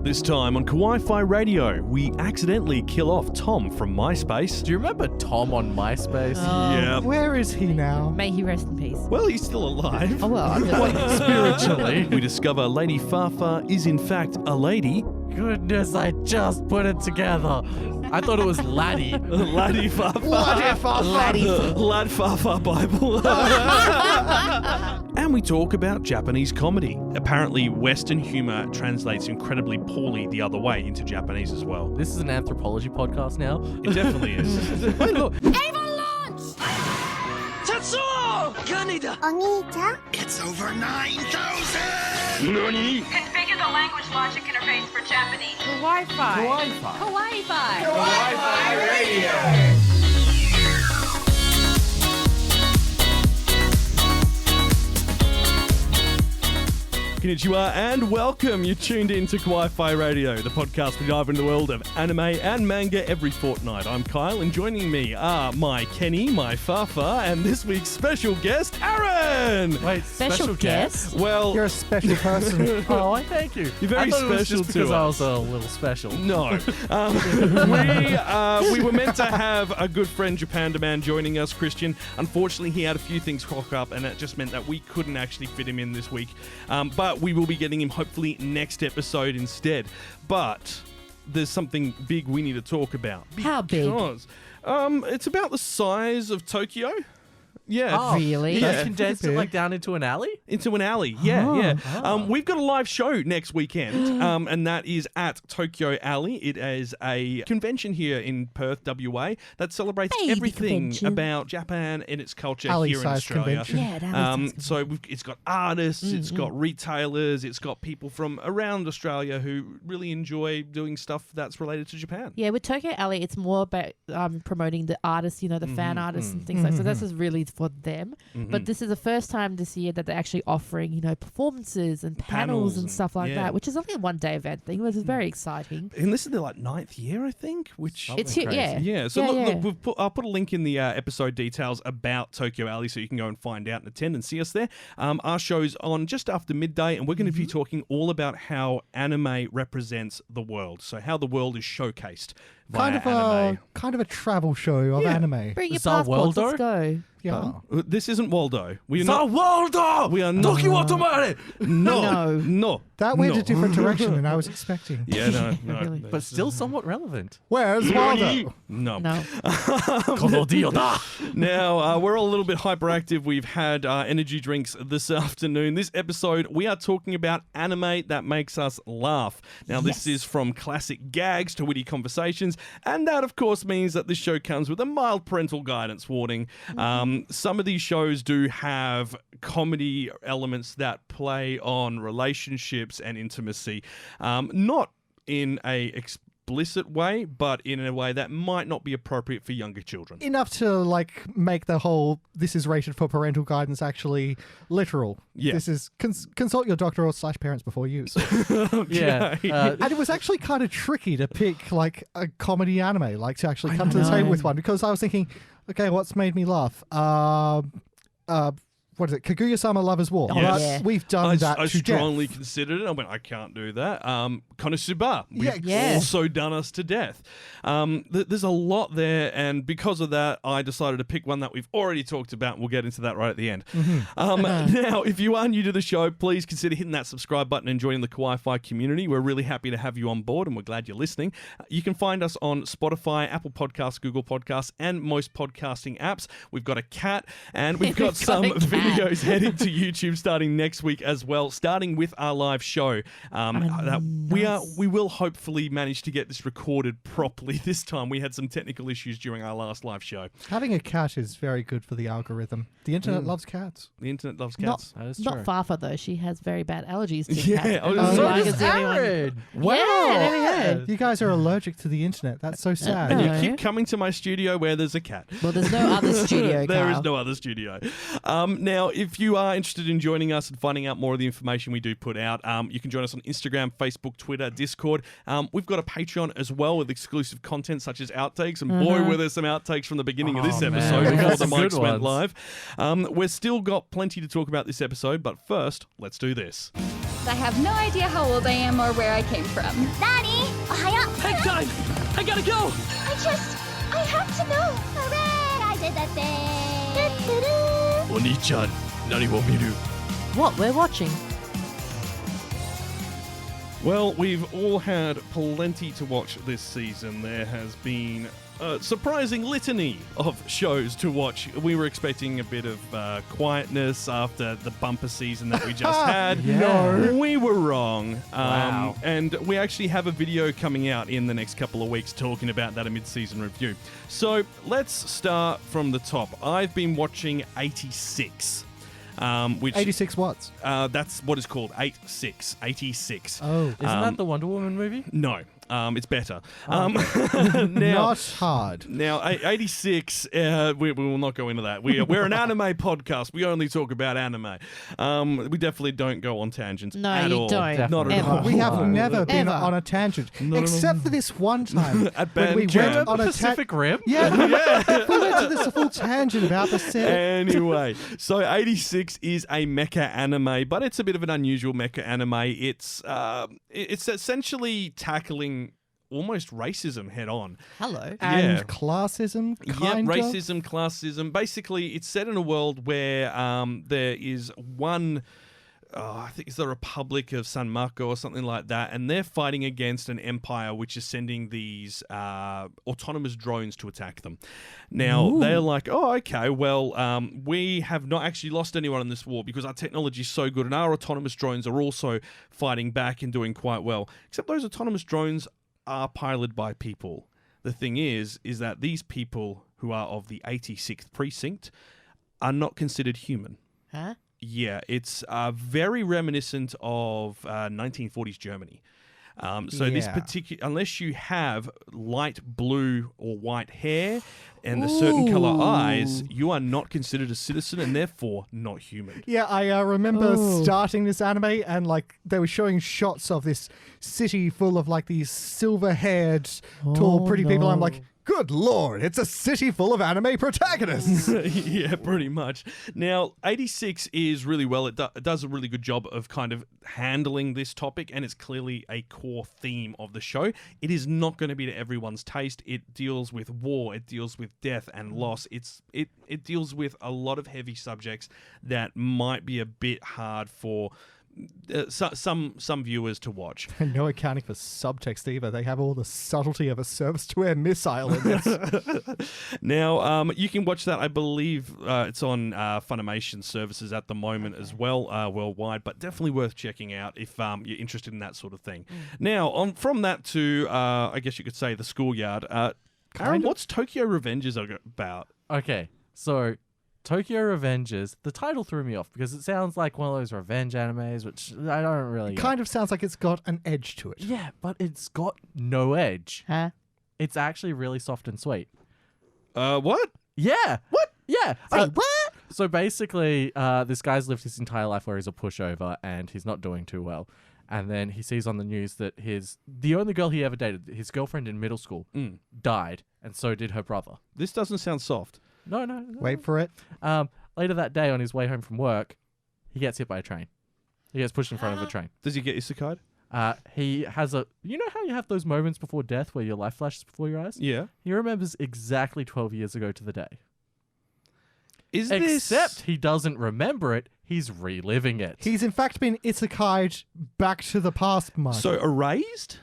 This time on Kawaii-Fi Radio, we accidentally kill off Tom from MySpace. Do you remember Tom on MySpace? Yeah. Where is he now? May he rest in peace. Well, he's still alive. Oh, well, obviously. Spiritually. We discover Lady Fafa is in fact a lady. Goodness, I just put it together. I thought it was Laddie. Lady Fafa. Lad Fafa Bible. And we talk about Japanese comedy. Apparently, Western humor translates incredibly poorly the other way into Japanese as well. This is an anthropology podcast now. It definitely is. Hey, look. It's over 9,000! NANI? Configure the language logic interface for Japanese. Kawaii-Fi. Kawaii-Fi. Kawaii-Fi. Konnichiwa and welcome. You're tuned in to Kawaii-Fi Radio, the podcast we dive into the world of anime and manga every fortnight. I'm Kyle, and joining me are my Kenny, my Fafa, and this week's special guest, Aaron. Wait, Special guest? Well, You're a special person. Oh, I thank you. You're very I thought it was special just because to I us. was a little special. No. We were meant to have a good friend, Japan Man, joining us, Christian. Unfortunately, he had a few things crop up, and it just meant that we couldn't actually fit him in this week. But we will be getting him hopefully next episode instead. But there's something big we need to talk about. How big? Because it's about the size of Tokyo. Yeah. Oh, Really? That's Yeah. condensed it like down into an alley? Into an alley, yeah. We've got a live show next weekend, and that is at Tokyo Alley. It is a convention here in Perth, WA, that celebrates Baby everything convention. about Japan and its culture here in Alley-sized Australia. convention. Yeah, that makes sense. So it's got artists, it's got retailers, it's got people from around Australia who really enjoy doing stuff that's related to Japan. Yeah, with Tokyo Alley, it's more about promoting the artists, the fan artists and things like that. So this is really for them. But this is the first time this year that they're actually offering, performances and panels and stuff like that, which is only a one-day event thing, which is very exciting. And this is their 9th year, I think, which... It's Something here, crazy. yeah. Yeah, so Yeah, look, I'll put a link in the episode details about Tokyo Alley so you can go and find out and attend and see us there. Our show's on just after midday, and we're going to be talking all about how anime represents the world. So how the world is showcased via anime. kind of a travel show of Yeah. anime. Bring your Zal passports, Waldo? let's go. Yeah. This isn't Waldo. We are not. Waldo! We are not. No. No. That went no. a different direction than I was expecting. Yeah, no. Really. But still somewhat relevant. Where's Waldo? No. No. Now, we're all a little bit hyperactive. We've had energy drinks this afternoon. This episode, we are talking about anime that makes us laugh. Now, this is from classic gags to witty conversations, and that, of course, means that this show comes with a mild parental guidance warning. Some of these shows do have comedy elements that play on relationships and intimacy, not in a explicit way, but in a way that might not be appropriate for younger children. Enough to make the whole "this is rated for parental guidance" actually literal. Yeah. This is consult your doctor or / parents before use. Yeah. And it was actually kind of tricky to pick a comedy anime, to actually come to the table with one, because I was thinking, okay, what's made me laugh? What is it? Kaguya-sama Lover's War. Yes. Right? Yeah. We've done that I to strongly death. considered it. I went, I can't do that. KonoSuba. We've Yeah. also done us to death. There's a lot there, and because of that, I decided to pick one that we've already talked about. We'll get into that right at the end. Now, if you are new to the show, please consider hitting that subscribe button and joining the Kawaii-Fi community. We're really happy to have you on board, and we're glad you're listening. You can find us on Spotify, Apple Podcasts, Google Podcasts, and most podcasting apps. We've got a cat, and we've got some a cat. videos heading to YouTube starting next week as well, starting with our live show. That we will hopefully manage to get this recorded properly this time. We had some technical issues during our last live show. Having a cat is very good for the algorithm. The internet loves cats. The internet loves cats. That is Not true. Fafa, though. She has very bad allergies to Yeah, cats. I was And so like does it's the only one- Aaron. Wow. Yeah, there we go. You guys are allergic to the internet. That's so sad. And you No. keep coming to my studio where there's a cat. Well, there's no other studio, There is Kyle. no other studio. Now, if you are interested in joining us and finding out more of the information we do put out, you can join us on Instagram, Facebook, Twitter, Discord. We've got a Patreon as well with exclusive content such as outtakes. And boy, were there some outtakes from the beginning of this man. episode We've before got the some good mics went ones. live. We're still got plenty to talk about this episode, but first, let's do this. I have no idea how old I am or where I came from. Nani? Ohio. Hang time! I gotta go! I have to know. Hooray! I did the thing. Oni-chan, nani wo miru? What we're watching. Well, we've all had plenty to watch this season. There has been a surprising litany of shows to watch. We were expecting a bit of quietness after the bumper season that we just had. No. We were wrong. Wow. And we actually have a video coming out in the next couple of weeks talking about that, a mid-season review. So let's start from the top. I've been watching 86. Which 86 watts. That's what it's called, 86. Oh. Isn't that the Wonder Woman movie? No, it's better. Not hard. Now, 86, we will not go into that. We're an anime podcast. We only talk about anime. We definitely don't go on tangents No, at you all. don't. Not at Ever. all. We have never been Ever. on a tangent, No, except for this one time At when we Bandcamp. went on a Pacific Rim? Yeah, we went to this full tangent about the set. Anyway, so 86 is a mecha anime, but it's a bit of an unusual mecha anime. It's essentially tackling almost racism head on. Hello. And Yeah. classism, Yep, kind of. racism, classism. Basically, it's set in a world where there is one. I think it's the Republic of San Marco or something like that, and they're fighting against an empire which is sending these autonomous drones to attack them. Now, they're like, oh, okay, well, we have not actually lost anyone in this war because our technology is so good, and our autonomous drones are also fighting back and doing quite well. Except those autonomous drones are piloted by people. The thing is that these people who are of the 86th precinct are not considered human. Huh? Yeah, it's very reminiscent of 1940s Germany. So this Yeah. particular, unless you have light blue or white hair and a certain color eyes, you are not considered a citizen and therefore not human. Yeah, I remember Oh. starting this anime and like they were showing shots of this city full of like these silver-haired, tall, pretty people. I'm like, good lord, it's a city full of anime protagonists. Yeah, pretty much. Now, 86 is really well. It does a really good job of kind of handling this topic, and it's clearly a core theme of the show. It is not going to be to everyone's taste. It deals with war. It deals with death and loss. It deals with a lot of heavy subjects that might be a bit hard for some viewers to watch. And no accounting for subtext either. They have all the subtlety of a service-to-air missile in this. Now, you can watch that. I believe it's on Funimation services at the moment as well, worldwide, but definitely worth checking out if you're interested in that sort of thing. Now, from that to, I guess you could say, the schoolyard. Aaron, what's Tokyo Revengers about? Okay, so Tokyo Revengers, the title threw me off because it sounds like one of those revenge animes, which I don't really get. Kind of sounds like it's got an edge to it. Yeah, but it's got no edge. Huh? It's actually really soft and sweet. What? Yeah. What? Yeah. what? So basically, this guy's lived his entire life where he's a pushover and he's not doing too well. And then he sees on the news that the only girl he ever dated, his girlfriend in middle school, died, and so did her brother. This doesn't sound soft. No. Wait for it. Later that day, on his way home from work, he gets hit by a train. He gets pushed in front of a train. Does he get isekai'd? He has you know how you have those moments before death where your life flashes before your eyes? Yeah. He remembers exactly 12 years ago to the day. This... Except he doesn't remember it. He's reliving it. He's in fact been isekai'd back to the past, Mark. So erased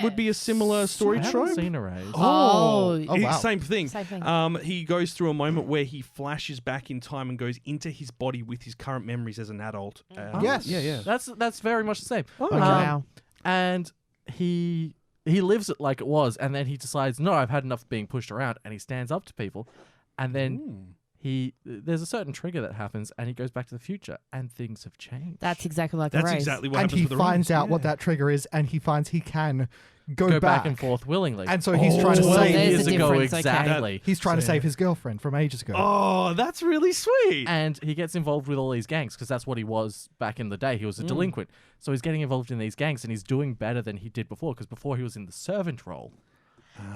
would be a similar story I haven't trope. seen Erased. Oh, wow. Same thing. Same thing. He goes through a moment where he flashes back in time and goes into his body with his current memories as an adult. Yes. Yeah. That's very much the same. Oh, Oh, wow. And he lives it like it was, and then he decides, no, I've had enough of being pushed around, and he stands up to people, and then there's a certain trigger that happens, and he goes back to the future, and things have changed. That's exactly like That's a race. exactly what And happens he with the finds Rams. out what that trigger is, and he finds he can go back and forth willingly. And so he's trying to 12 save. There's years a ago difference, okay. exactly. He's trying to save his girlfriend from ages ago. Oh, that's really sweet. And he gets involved with all these gangs because that's what he was back in the day. He was a delinquent. So he's getting involved in these gangs, and he's doing better than he did before because before he was in the servant role.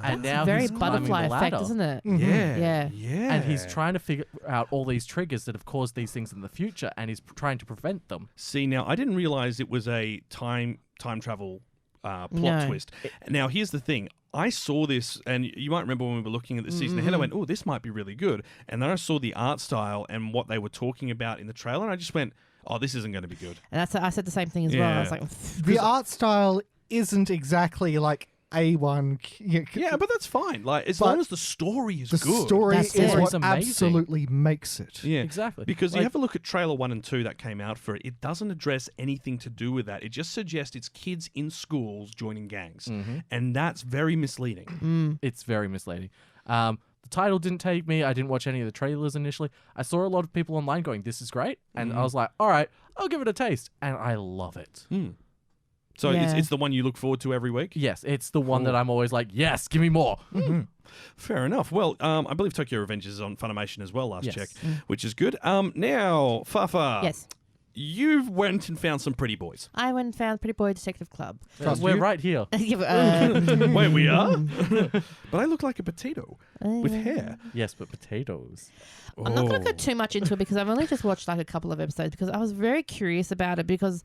And now Very he's climbing butterfly the effect, ladder. isn't it? Yeah. Yeah. And he's trying to figure out all these triggers that have caused these things in the future, and he's trying to prevent them. See, now I didn't realize it was a time travel plot No. twist. Now, here's the thing. I saw this, and you might remember when we were looking at the season ahead, I went, oh, this might be really good. And then I saw the art style and what they were talking about in the trailer, and I just went, oh, this isn't going to be good. And I said the same thing as well. I was like, The art style isn't exactly like A1. Yeah, but that's fine. Like, as But long as the story is the good. story That's is it. what It's amazing. absolutely makes it. Yeah, Exactly. Because you Like- have a look at trailer 1 and 2 that came out for it. It doesn't address anything to do with that. It just suggests it's kids in schools joining gangs. And that's very misleading. It's very misleading. The title didn't take me. I didn't watch any of the trailers initially. I saw a lot of people online going, this is great. And I was like, all right, I'll give it a taste. And I love it. So Yeah. it's the one you look forward to every week? Yes, it's the one that I'm always like, yes, give me more. Fair enough. Well, I believe Tokyo Revengers is on Funimation as well, last Yes. check, which is good. Now, Fafa. yes. You went and found some pretty boys. I went and found Pretty Boy Detective Club. Trust We're you. right here. Wait, we are? But I look like a potato with hair. Yes, but potatoes. I'm not going to go too much into it because I've only just watched like a couple of episodes because I was very curious about it because,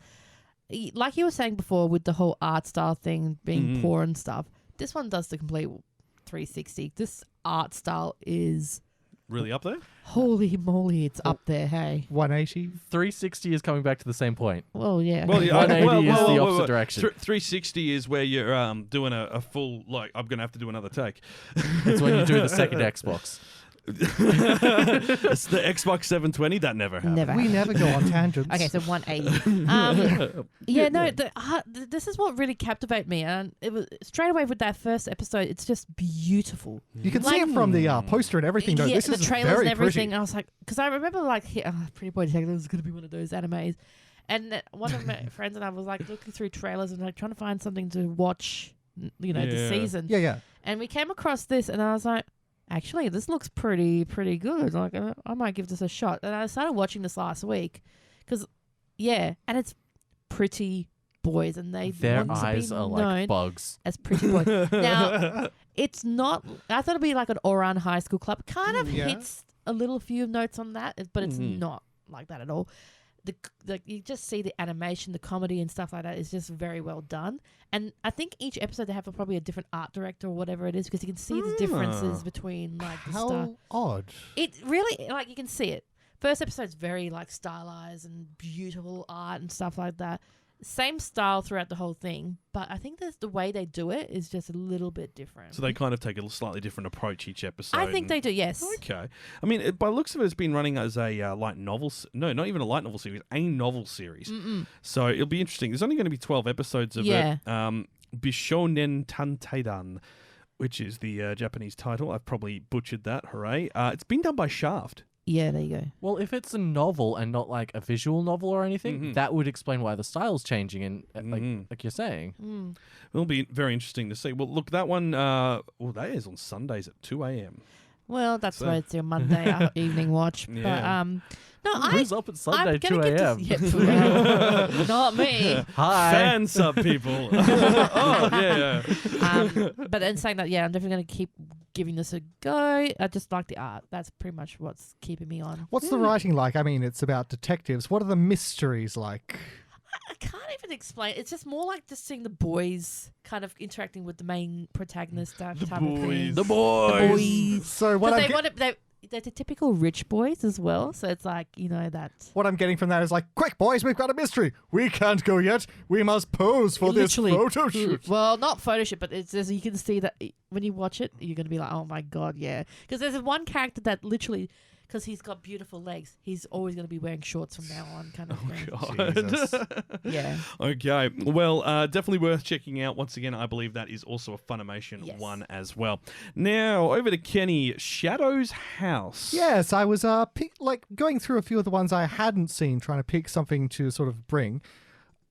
like you were saying before, with the whole art style thing being poor and stuff, this one does the complete 360. This art style is Really up there? holy moly, it's up there. Hey, 180. 360 is coming back to the same point. well, yeah. Well, yeah, 180 is the opposite direction. 360 is where you're doing a full, like, I'm going to have to do another take. It's when you do the second Xbox. It's the Xbox 720. That never happened. Never. We never go on tangents. Okay, so 180. Yeah, no, this is what really captivated me, and it was straight away with that first episode. It's just beautiful. You can see it from the poster and everything. Though. Yeah, This the is trailers very and everything. pretty. I was like, because I remember like, Pretty Boy Detective is going to be one of those animes, and one of my friends and I was like looking through trailers and like trying to find something to watch, the Yeah. season. Yeah. And we came across this, and I was like, actually, this looks pretty good. Like, I might give this a shot. And I started watching this last week, because and it's pretty boys, and they Their want eyes to be are known like bugs. as pretty boys. Now, it's not. I thought it'd be like an Oran High School Club. Kind of Yeah. hits a little few notes on that, but it's not like that at all. The you just see the animation, the comedy and stuff like that is just very well done. And I think each episode they have probably a different art director or whatever it is, because you can see the differences between like the stuff. How odd. It really, like, you can see it. First episode's very like stylized and beautiful art and stuff like that. Same style throughout the whole thing, but I think the way they do it is just a little bit different. So they kind of take a slightly different approach each episode. I think they do, yes. Okay. I mean, by the looks of it, it's been running as a light novel. No, not even a light novel series, a novel series. So it'll be interesting. There's only going to be 12 episodes of it. Bishonen Tanteidan, which is the Japanese title. I've probably butchered that. Hooray. It's been done by Shaft. Yeah, there you go. Well, if it's a novel and not like a visual novel or anything, that would explain why the style's changing. And like you're saying, It'll be very interesting to see. Well, look, that one, that is on Sundays at 2 a.m. Well, that's So- why it's your Monday evening watch. Yeah. But no, who's up at Sunday I'm 2 gonna give a.m.? this- yeah, 2 a.m. Not me. Hi. Fan sub people. Oh, yeah. But in saying that, I'm definitely going to keep giving this a go. I just like the art. That's pretty much what's keeping me on. What's the writing like? I mean, it's about detectives. What are the mysteries like? I can't even explain. It's just more like just seeing the boys kind of interacting with the main protagonist type of thing. The The boys. boys. So what Because I'm, they're the typical rich boys as well. So it's like, that. what I'm getting from that is like, quick, boys, we've got a mystery. We can't go yet. We must pose for this Literally. photo shoot. Well, not photo shoot, but it's just, you can see that when you watch it, you're going to be like, oh my God, yeah. Because there's one character that literally, because he's got beautiful legs, he's always going to be wearing shorts from now on, kind of thing. Jesus. Yeah. Okay. Well, definitely worth checking out. Once again, I believe that is also a Funimation Yes. one as well. Now, over to Kenny. Shadow's House. Yes, I was going through a few of the ones I hadn't seen, trying to pick something to sort of bring.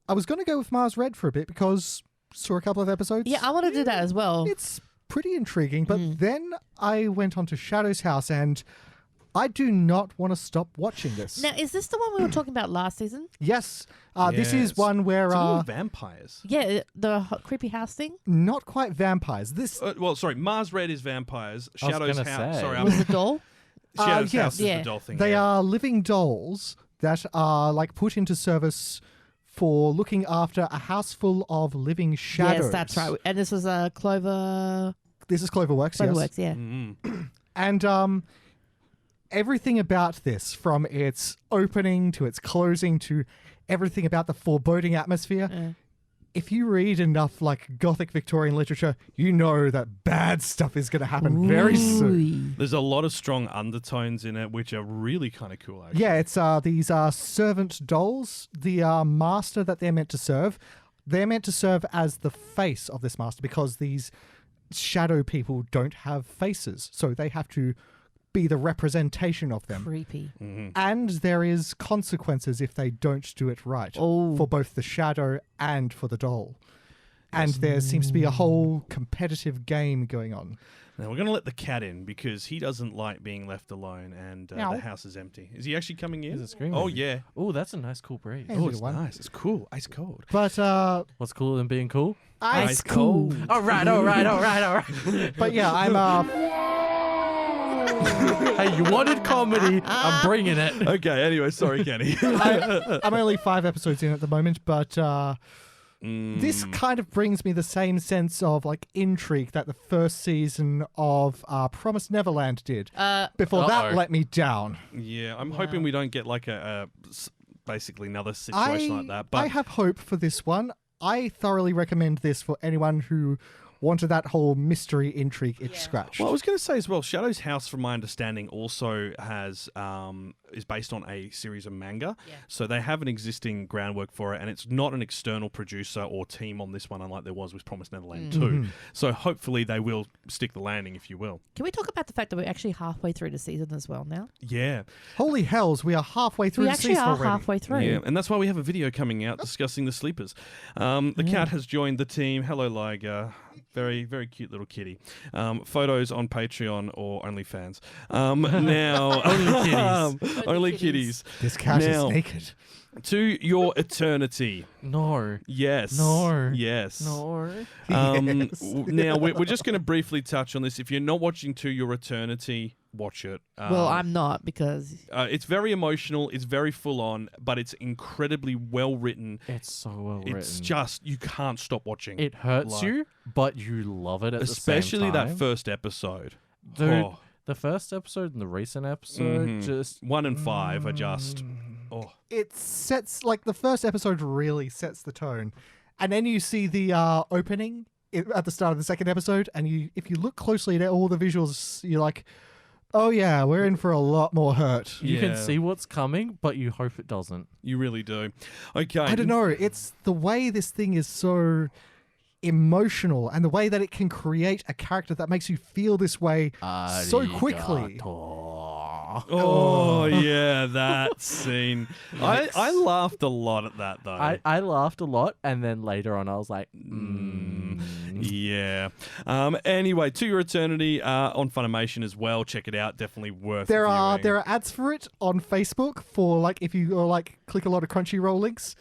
I was going to go with Mars Red for a bit because saw a couple of episodes. Yeah, I want to do that as well. It's pretty intriguing, but then I went on to Shadow's House and I do not want to stop watching this. Now, is this the one we were talking about last season? Yes. This is Yes. one where It's all vampires. Yeah, the creepy house thing. not quite vampires. This Sorry, Mars Red is vampires. I was Shadow's gonna house. say. Sorry, Was the doll? Shadow's yes. house is Yeah. the doll thing. they yeah. are living dolls that are like put into service for looking after a house full of living shadows. Yes, that's right. And this was a Clover. This is Cloverworks, yes. Cloverworks, yeah. Mm-hmm. And everything about this, from its opening to its closing to everything about the foreboding atmosphere, if you read enough like Gothic Victorian literature, you know that bad stuff is going to happen very soon. There's a lot of strong undertones in it, which are really kind of cool, actually. Yeah, it's these servant dolls. The master that they're meant to serve as the face of this master, because these shadow people don't have faces, so they have to be the representation of them. Creepy. And there is consequences if they don't do it right Oh. for both the shadow and for the doll. And there seems to be a whole competitive game going on. Now, we're going to let the cat in because he doesn't like being left alone and the house is empty. Is he actually coming in? Is it screaming? Oh, yeah. Oh, that's a nice cool breeze. Hey, Oh, little it's one. nice. It's cool. Ice cold. But What's cooler than being cool? ice cold. All right. But yeah, I'm Hey, you wanted comedy. I'm bringing it. Okay, anyway, sorry, Kenny. I'm only 5 episodes in at the moment, but this kind of brings me the same sense of like intrigue that the first season of Promised Neverland did. Before that let me down. Yeah, I'm hoping we don't get like basically another situation like that. But I have hope for this one. I thoroughly recommend this for anyone who wanted that whole mystery intrigue itch scratched. Well, I was going to say as well, Shadow's House, from my understanding, also has is based on a series of manga. Yeah. So they have an existing groundwork for it, and it's not an external producer or team on this one, unlike there was with Promised Neverland 2. So hopefully they will stick the landing, if you will. Can we talk about the fact that we're actually halfway through the season as well now? Yeah. Holy hells, we are halfway through We the actually season are already. halfway through. Yeah, and that's why we have a video coming out discussing the sleepers. The cat has joined the team. Hello, Liger. Very, very cute little kitty. Photos on Patreon or OnlyFans. Now, Only kitties. only kitties. kitties. This cat Now- is naked. To your eternity. No. Yes. No. Yes. No. Yes. Now, we're just going to briefly touch on this. If you're not watching To Your Eternity, watch it. Well, I'm not because It's very emotional. It's very full on, but it's incredibly well written. It's so well written. It's just, you can't stop watching. It hurts Like- you, but you love it at Especially the same time. that first episode. Dude, Oh. the first episode and the recent episode Mhm. just... 1 and 5 are just... Oh. It sets, like, the first episode really sets the tone. And then you see the opening at the start of the second episode, and if you look closely at all the visuals, you're like, oh yeah, we're in for a lot more hurt. You Yeah. can see what's coming, but you hope it doesn't. You really do. Okay. I don't know. It's the way this thing is so emotional, and the way that it can create a character that makes you feel this way so quickly. Oh, yeah, that scene. I laughed a lot at that, though. I laughed a lot, and then later on I was like, Yeah. Anyway, To Your Eternity on Funimation as well. Check it out. Definitely worth There are viewing. ads for it on Facebook for like if you like click a lot of Crunchyroll links.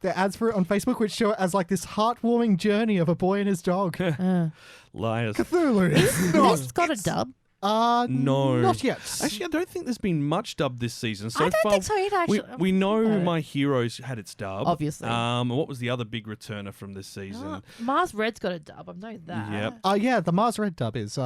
There are ads for it on Facebook which show it as like this heartwarming journey of a boy and his dog. Liars. Cthulhu. It's not. this got a dub. No. Not yet. Actually, I don't think there's been much dub this season. So I don't far, think so either, actually. We know about it. My Heroes had its dub. Obviously. What was the other big returner from this season? Mars Red's got a dub. I know that. Yep. Yeah, the Mars Red dub is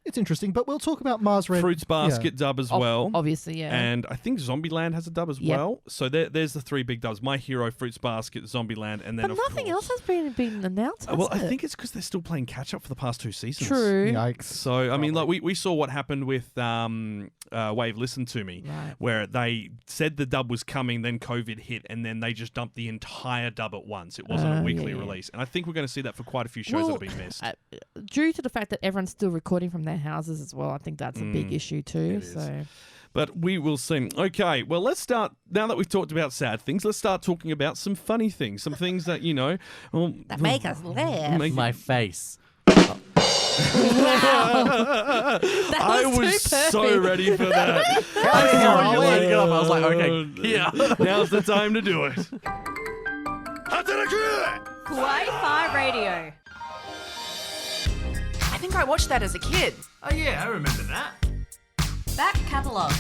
it's interesting, but we'll talk about Mars Red. Fruits Basket dub as well. Obviously, yeah. And I think Zombieland has a dub as Yep. well. So there's the 3 big dubs: My Hero, Fruits Basket, Zombieland, and then but of nothing course, else has been announced. Well, I has it? think it's because they're still playing catch up for the past 2 seasons. True. Yikes. So I mean, like we saw what happened with Wave Listen to Me, Right. where they said the dub was coming, then COVID hit, and then they just dumped the entire dub at once. It wasn't a weekly yeah. release, and I think we're going to see that for quite a few shows Well, that'll be missed. Due to the fact that everyone's still recording from their houses as well, I think that's a big issue too. it is. So But we will see. Okay, well, let's start. Now that we've talked about sad things, let's start talking about some funny things. Some things that, well, that make us laugh. make- My face. I was was too so perfect. ready for that. I saw you lighting it up. I was like, okay, yeah. Now's the time to do it. Kawaii-Fi radio. I think I watched that as a kid. Oh yeah, I remember that. Back Catalogue.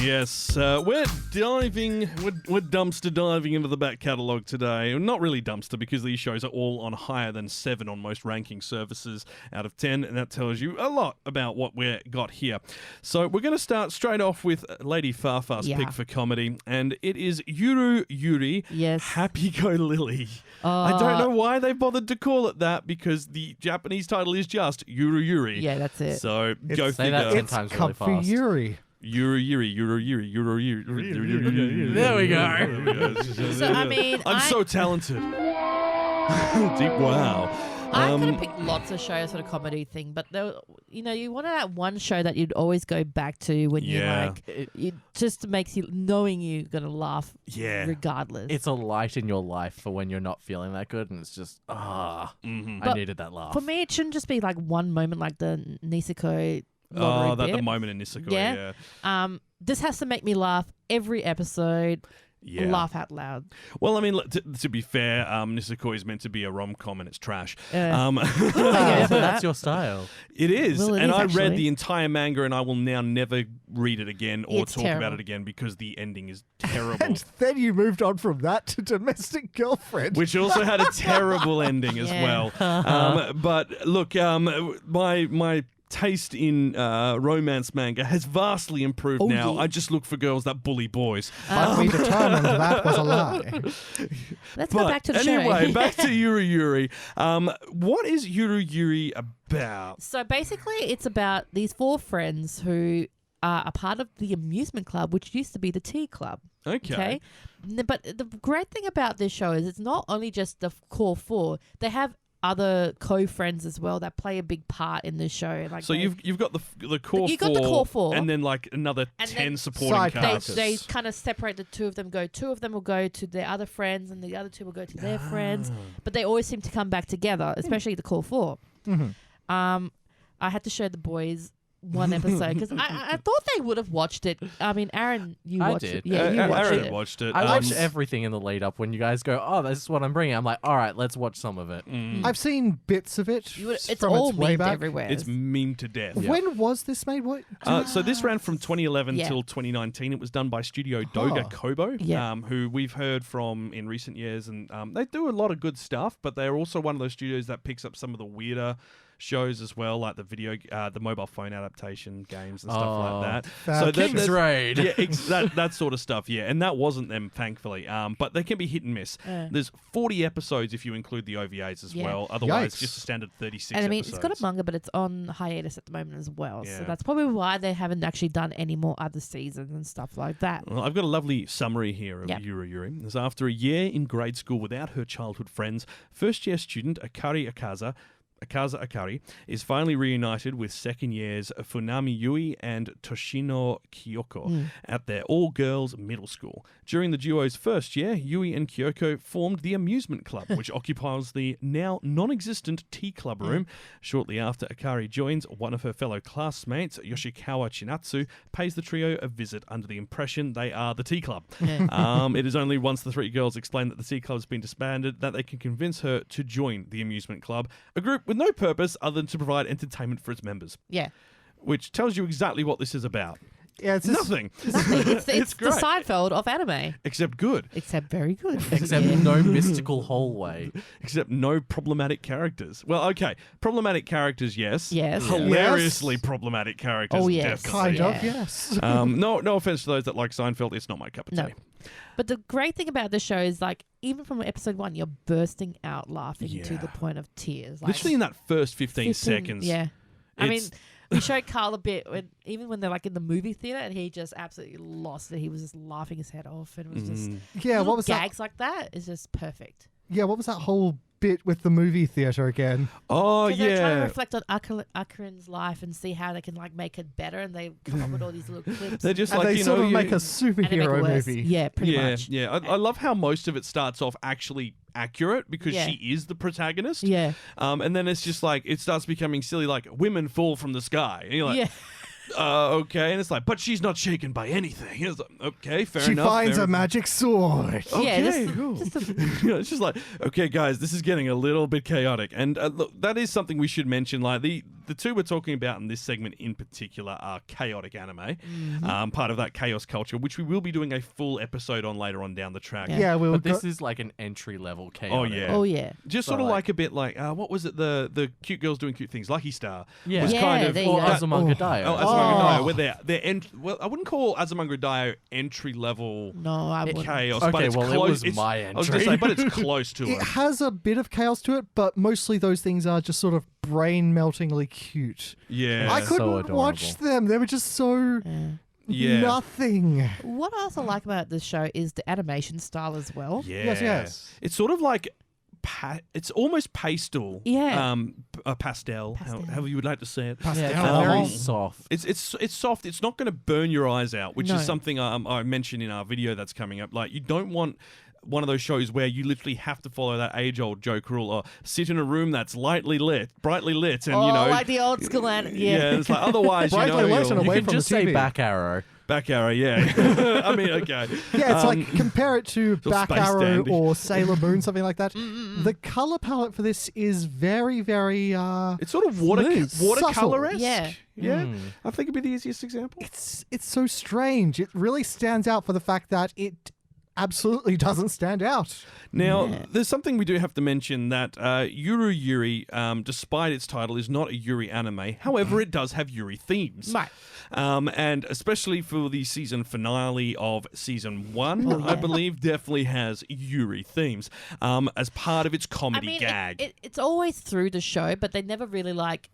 Yes, we're dumpster diving into the back catalogue today. Not really dumpster because these shows are all on higher than 7 on most ranking services out of 10, and that tells you a lot about what we've got here. So we're going to start straight off with Lady Farfar's pick for comedy, and it is Yuri. Yes. Happy Go Lily. I don't know why they bothered to call it that because the Japanese title is just Yuri. Yeah, that's it. So go Say that figure. 10 times really Comfy fast. Yuri. Yuri. There we go. So, I mean, I'm so talented. Deep wow. I could have picked lots of shows for the comedy thing, but you wanted that one show that you'd always go back to when you it just makes you knowing you're gonna laugh regardless. It's a light in your life for when you're not feeling that good, and it's just I needed that laugh. For me, it shouldn't just be like one moment like the Niseko. Oh, bit. the moment in Nichijou, yeah. This has to make me laugh every episode. Yeah. Laugh out loud. Well, I mean, to be fair, Nichijou is meant to be a rom-com and it's trash. Yeah, but that's your style. It is. Well, it and is, I actually. read the entire manga and I will now never read it again or It's talk about terrible. it again because the ending is terrible. And then you moved on from that to Domestic Girlfriend. Which also had a terrible ending as Yeah. well. But look, my taste in romance manga has vastly improved now. yeah. I just look for girls that bully boys. But we determined that was a lie. Let's go back to the anyway, show. back to Yuri. What is Yuri about? So basically, it's about these 4 friends who are a part of the amusement club, which used to be the tea club. Okay. But the great thing about this show is it's not only just the core 4. They have other co-friends as well that play a big part in this show. Like So you've got the core You 4, got the core 4. and then like another And 10 then supporting side characters. they kind of separate the 2 of them. Two of them will go to their other friends, and the other 2 will go to their friends. But they always seem to come back together, especially the core 4. I had to show the boys one episode because I thought they would have watched it. I mean, Aaron, you I watched did. it. Yeah, you watched Aaron it. watched it. I watch everything in the lead up when you guys go, oh, this is what I'm bringing. I'm like, all right, let's watch some of it. I've seen bits of it It's from all its way memed back. everywhere. It's meme to death. When was this made? What? So this ran from 2011 Yeah. till 2019. It was done by Studio Doga Kobo, Yeah. who we've heard from in recent years, and they do a lot of good stuff. But they're also one of those studios that picks up some of the weirder shows as well, like the mobile phone adaptation games and stuff like that. King's Raid. Yeah, that sort of stuff. Yeah, and that wasn't them, thankfully. But they can be hit and miss. There's 40 episodes if you include the OVAs as well. Otherwise, Yikes. just a standard 36. And I mean, episodes. it's got a manga, but it's on hiatus at the moment as well. Yeah. So that's probably why they haven't actually done any more other seasons and stuff like that. Well, I've got a lovely summary here of Yep. Yuri. As after a year in grade school without her childhood friends, first-year student Akaza Akari is finally reunited with second years Funami Yui and Toshino Kyoko at their all-girls middle school. During the duo's first year, Yui and Kyoko formed the amusement club, which occupies the now non-existent tea club room. Shortly after Akari joins, one of her fellow classmates, Yoshikawa Chinatsu, pays the trio a visit under the impression they are the tea club. It is only once the 3 girls explain that the tea club has been disbanded that they can convince her to join the amusement club, a group with no purpose other than to provide entertainment for its members. Yeah. Which tells you exactly what this is about. Yeah, it's just- Nothing. It's the great. Seinfeld of anime. Except good. Except very good. Except no mystical hallway. Except no problematic characters. Well, okay. Problematic characters, yes. Yes. Hilariously problematic characters, Oh, yes. definitely. Kind of, yes. No offense to those that like Seinfeld. It's not my cup of No. tea. But the great thing about the show is, like, even from episode 1, you're bursting out laughing to Yeah. the point of tears. Like, Literally in that first 15 seconds. Yeah. I mean, It's- we showed Carl a bit even when they're like in the movie theater, and he just absolutely lost it. He was just laughing his head off, and it was just Yeah, little what was that? gags like that is just perfect. Yeah, what was that whole bit with the movie theater again. Oh, 'Cause they're trying to yeah. reflect on Akarin's life and see how they can like make it better, and they come up with all these little clips. They're just And like, they you sort know, of you- make a and they make it superhero worse. movie. Yeah, pretty yeah, much. yeah. I love how most of it starts off actually accurate because Yeah. she is the protagonist. Yeah. And then it's just like, it starts becoming silly, like, women fall from the sky. And you're like, Yeah. Okay. And it's like, but she's not shaken by anything. It's like, okay, fair She enough. finds fair a magic sword. Yeah, Okay, just- cool. just Yeah, it's just like, okay, guys, this is getting a little bit chaotic. And look, that is something we should mention. Like, the two we're talking about in this segment in particular are chaotic anime, part of that chaos culture, which we will be doing a full episode on later on down the track. Yeah, we'll But go- this is like an entry level chaotic. Oh, yeah. Oh yeah. Just So, sort of like- like a bit like, what was it? The cute girls doing cute things. Lucky Star. Yeah. Was Yeah, kind of there you Or go. Azumanga Daioh. Oh, as Azumanga well. Daioh, where well, I wouldn't call Azumanga Daioh entry level No, I wouldn't. chaos, but Okay, it's well, it close. was it's- my I was going to entry. say, but it's close to it it. has a bit of chaos to it, but mostly those things are just sort of brain-meltingly cute. Yeah. I couldn't adorable. watch them. They were just so Yeah. nothing. What I also like about this show is the animation style as well. Yeah. Yes. It's sort of like it's almost pastel. Yeah. Pastel. Pastel. However you would like to say it. Yeah, it's Um, very soft. It's soft. It's not going to burn your eyes out, which No. is something I mentioned in our video that's coming up. Like, you don't want one of those shows where you literally have to follow that age-old joke rule, or sit in a room that's brightly lit, and Oh, you know, like the old school anime. yeah, it's like otherwise, you Brightly know, lit and you'll- away You can from just the say TV. back arrow. back arrow, yeah. I mean, okay. Yeah, it's like compare it to Little Back space Arrow dandy. or Sailor Moon, something like that. The color palette for this is very, very. It's sort of Smooth. watercolor-esque. Yeah. Yeah. I think it'd be the easiest example. It's so strange. It really stands out for the fact that it absolutely doesn't stand out. Now, there's something we do have to mention that Yuri, despite its title, is not a Yuri anime. However, it does have Yuri themes. Right. And especially for the season finale of season 1, Oh, I yeah. believe definitely has Yuri themes as part of its I comedy mean, gag. it's always through the show, but they never really like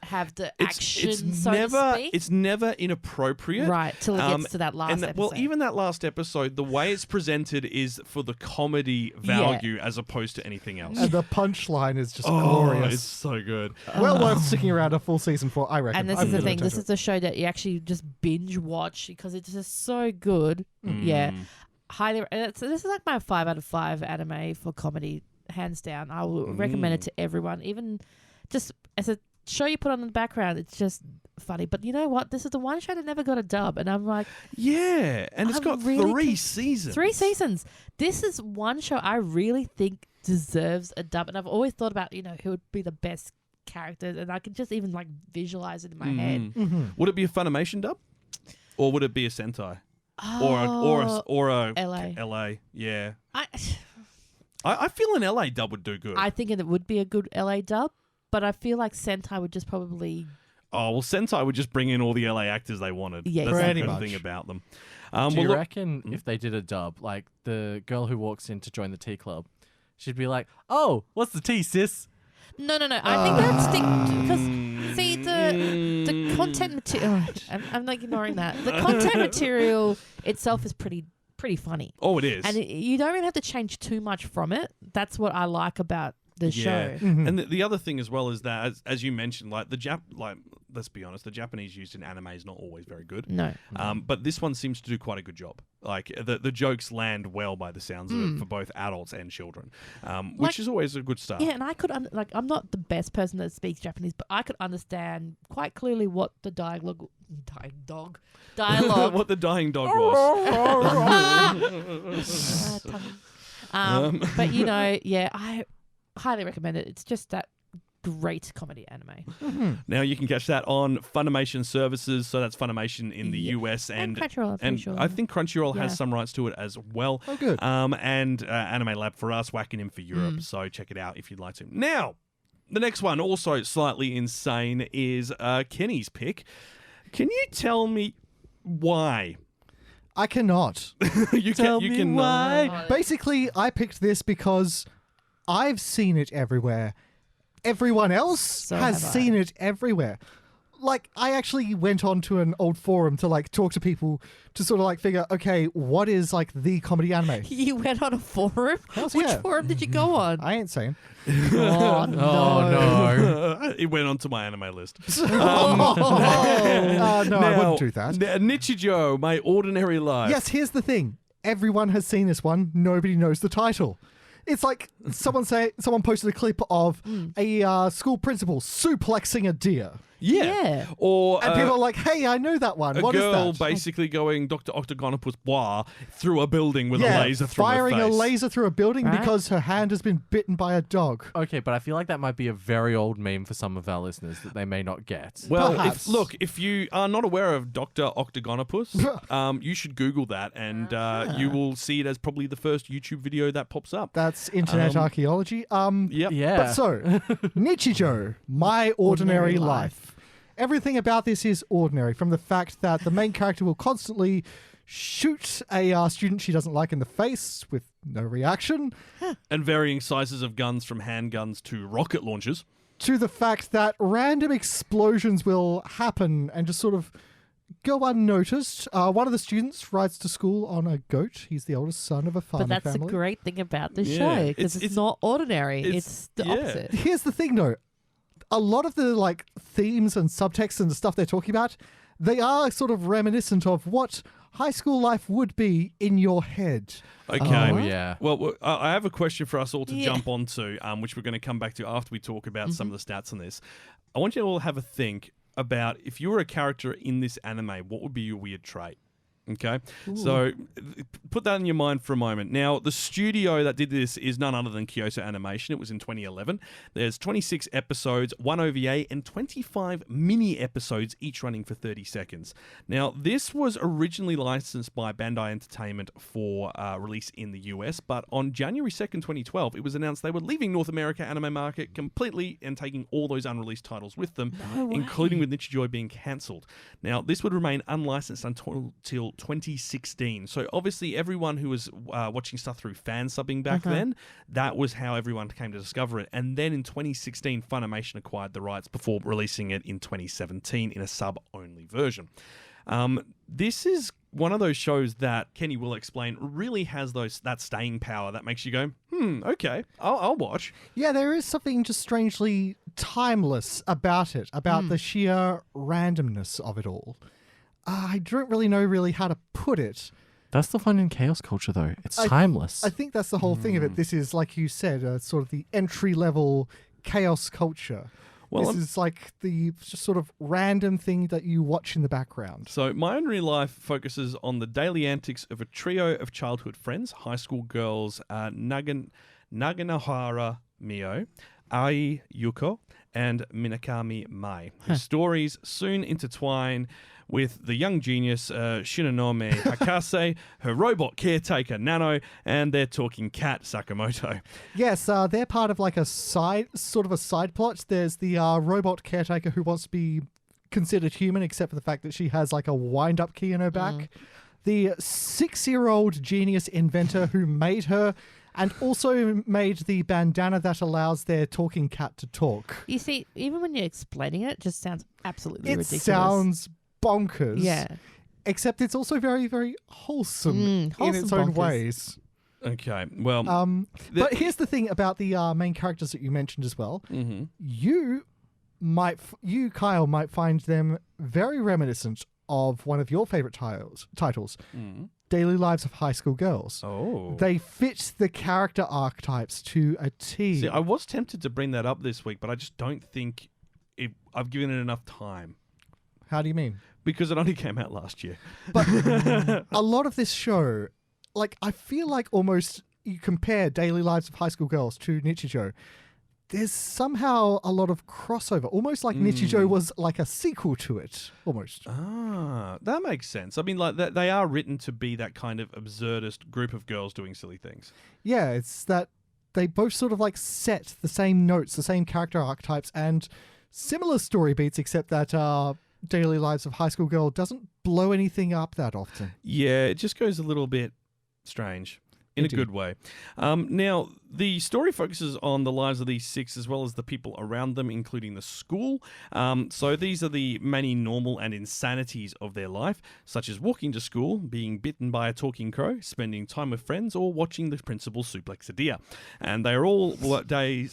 have the action, so never, to speak. It's never inappropriate. Right, till it gets to that last and well, episode. even that last episode, the way it's presented is for the comedy value as opposed to anything else. And the punchline is just Oh, glorious. it's so good. Well worth sticking around a full season for, I reckon. And this I'm is the gonna thing. turn This to is a show that you actually just binge watch because it's just so good. Yeah, highly. This is like my 5 out of 5 anime for comedy, hands down. I will recommend it to everyone, even just as a show you put on in the background. It's just funny. But you know what? This is the one show that never got a dub, and I'm like, Yeah, and it's I'm got really 3 seasons. 3 seasons. This is one show I really think deserves a dub, and I've always thought about who would be the best characters, and I can just even like visualize it in my head. Would it be a Funimation dub, or would it be a Sentai, or a LA. LA? Yeah, I I feel an LA dub would do good. I think it would be a good LA dub, but I feel like Sentai would just probably. Oh, well, Sentai would just bring in all the LA actors they wanted. Yeah, That's Pretty the good much. thing about them. Do well, you look- reckon if they did a dub, like the girl who walks in to join the tea club, she'd be like, "Oh, what's the tea, sis?" No. I think they'd stick because see the content material. I'm like ignoring that. The content material itself is pretty funny, Oh, it is. and you don't really have to change too much from it. That's what I like about the show. And the other thing as well is that, as you mentioned, like let's be honest, the Japanese used in anime is not always very good. No. But this one seems to do quite a good job. Like the jokes land well by the sounds of it for both adults and children, which is always a good start. Yeah, and I could I'm not the best person that speaks Japanese, but I could understand quite clearly what the dialogue. What the dying dog was. But I highly recommend it. It's just that great comedy anime. Now you can catch that on Funimation services. So that's Funimation in the US And Crunchyroll, I'm pretty sure. I think Crunchyroll has Yeah. some rights to it as well. Oh, good. And Anime Lab for us, whacking in for Europe. So check it out if you'd like to. Now, the next one, also slightly insane, is Kenny's pick. Can you tell me why? I cannot. You can why. Basically, I picked this because I've seen it everywhere. Everyone else So has have I. seen it everywhere. like, I actually went on to an old forum to, like, talk to people to sort of, like, figure, okay, what is, like, the comedy anime? You went on a forum? Hells Which yeah. forum did you go on? I ain't saying. Oh, no. Oh, no. It went onto my anime list. No, I wouldn't do that. Nichijou, My Ordinary Life. Yes, here's the thing. Everyone has seen this one. Nobody knows the title. It's like someone posted a clip of a school principal suplexing a deer. Yeah. Or And people are like, hey, I know that one. What is girl that? basically going Dr. Octagonopus Bois through a building with a laser through firing her face. a laser through a building Right. because her hand has been bitten by a dog. Okay, but I feel like that might be a very old meme for some of our listeners that they may not get. Well, Perhaps. if you are not aware of Dr. Octagonopus, you should Google that, and you will see it as probably the first YouTube video that pops up. That's internet archaeology. Yep. Yeah. But so, Nichijou, My Ordinary Life. Everything about this is ordinary, from the fact that the main character will constantly shoot a student she doesn't like in the face with no reaction, And varying sizes of guns from handguns to rocket launchers. to the fact that random explosions will happen and just sort of go unnoticed. One of the students rides to school on a goat. He's the oldest son of a farming But that's family. the great thing about this Yeah. show, because It's- it's not ordinary. It's the yeah. opposite. Here's the thing, though. A lot of the like themes and subtext and the stuff they're talking about, they are sort of reminiscent of what high school life would be in your head. Okay. Oh, yeah. Well, I have a question for us all to Yeah. jump onto, which we're going to come back to after we talk about some of the stats on this. I want you all to have a think about if you were a character in this anime, what would be your weird trait? Okay, so put that in your mind for a moment. Now, the studio that did this is none other than Kyoto Animation. It was in 2011. There's 26 episodes, 1 OVA, and 25 mini episodes, each running for 30 seconds. Now, this was originally licensed by Bandai Entertainment for release in the US, but on January 2nd, 2012, it was announced they were leaving North America anime market completely and taking all those unreleased titles with them, including with Nichijou being cancelled. Now, this would remain unlicensed until 2016. So obviously everyone who was watching stuff through fan subbing back then, that was how everyone came to discover it. And then in 2016, Funimation acquired the rights before releasing it in 2017 in a sub-only version. This is one of those shows that Kenny will explain really has that staying power that makes you go, okay, I'll watch. Yeah, there is something just strangely timeless about it, about the sheer randomness of it all. I don't really know how to put it. That's the fun in chaos culture, though. It's timeless. I think that's the whole thing of it. This is, like you said, sort of the entry-level chaos culture. Well, this is like the just sort of random thing that you watch in the background. So, My Ordinary Life focuses on the daily antics of a trio of childhood friends, high school girls Naganahara Mio, Ai Yuko, and Minakami Mai, whose stories soon intertwine with the young genius Shinonome Hakase, her robot caretaker Nano, and their talking cat Sakamoto. Yes, they're part of like a side plot. There's the robot caretaker who wants to be considered human, except for the fact that she has like a wind-up key in her back. The 6-year-old genius inventor who made her, and also made the bandana that allows their talking cat to talk. You see, even when you're explaining it, it just sounds absolutely It ridiculous. sounds bonkers. Yeah. Except it's also very, very wholesome in wholesome its own bonkers. ways. Okay, well... But here's the thing about the main characters that you mentioned as well. You, Kyle, might find them very reminiscent of one of your favorite titles, Daily Lives of High School Girls. Oh. They fit the character archetypes to a T. See, I was tempted to bring that up this week, but I just don't think I've given it enough time. How do you mean? Because it only came out last year. But a lot of this show, like, I feel like almost you compare Daily Lives of High School Girls to Nichijou, there's somehow a lot of crossover, almost like Nichijou was like a sequel to it, almost. Ah, that makes sense. I mean, like, they are written to be that kind of absurdist group of girls doing silly things. Yeah, it's that they both sort of like set the same notes, the same character archetypes, and similar story beats, except that Daily Lives of High School Girl doesn't blow anything up that often. Yeah, it just goes a little bit strange. in Indeed. a good way. Now, the story focuses on the lives of these 6 as well as the people around them, including the school. So these are the many normal and insanities of their life, such as walking to school, being bitten by a talking crow, spending time with friends, or watching the principal suplex a deer. And they are all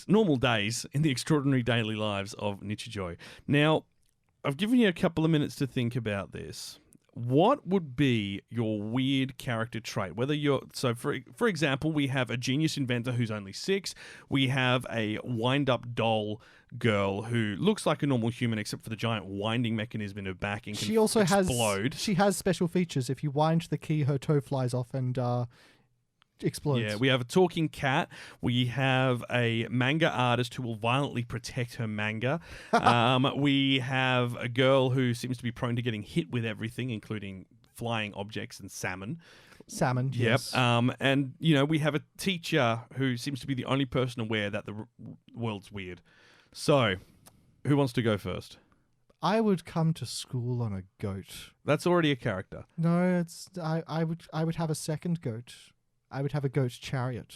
normal days in the extraordinary daily lives of Nichijou. Now, I've given you a couple of minutes to think about this. What would be your weird character trait? Whether you're for example, we have a genius inventor who's only 6. We have a wind-up doll girl who looks like a normal human except for the giant winding mechanism in her back and She also explode. she has special features. If you wind the key, her toe flies off and explodes. Yeah, we have a talking cat. We have a manga artist who will violently protect her manga. We have a girl who seems to be prone to getting hit with everything, including flying objects and salmon. Salmon, yes. Yep. And, we have a teacher who seems to be the only person aware that the world's weird. So, who wants to go first? I would come to school on a goat. That's already a character. No, I would have a second goat. I would have a goat chariot.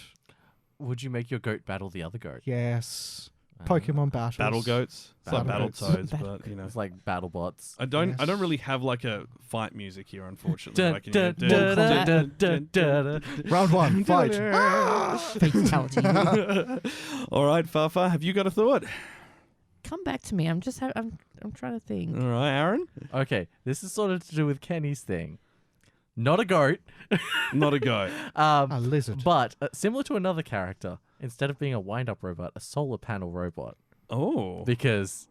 Would you make your goat battle the other goat? Yes. Pokemon battles. Battle goats. It's like Battle Battletoads, goats. but It's like battle bots. I don't Yes. really have like a fight music here, unfortunately. Dun, I can dun, hear- dun, dun, dun, dun, dun. Round 1, fight. Fatality. All right, Fafa, have you got a thought? Come back to me. I'm trying to think. All right, Aaron? Okay, this is sort of to do with Kenny's thing. Not a goat. Not a goat. A lizard. But similar to another character, instead of being a wind-up robot, a solar panel robot. Oh. Because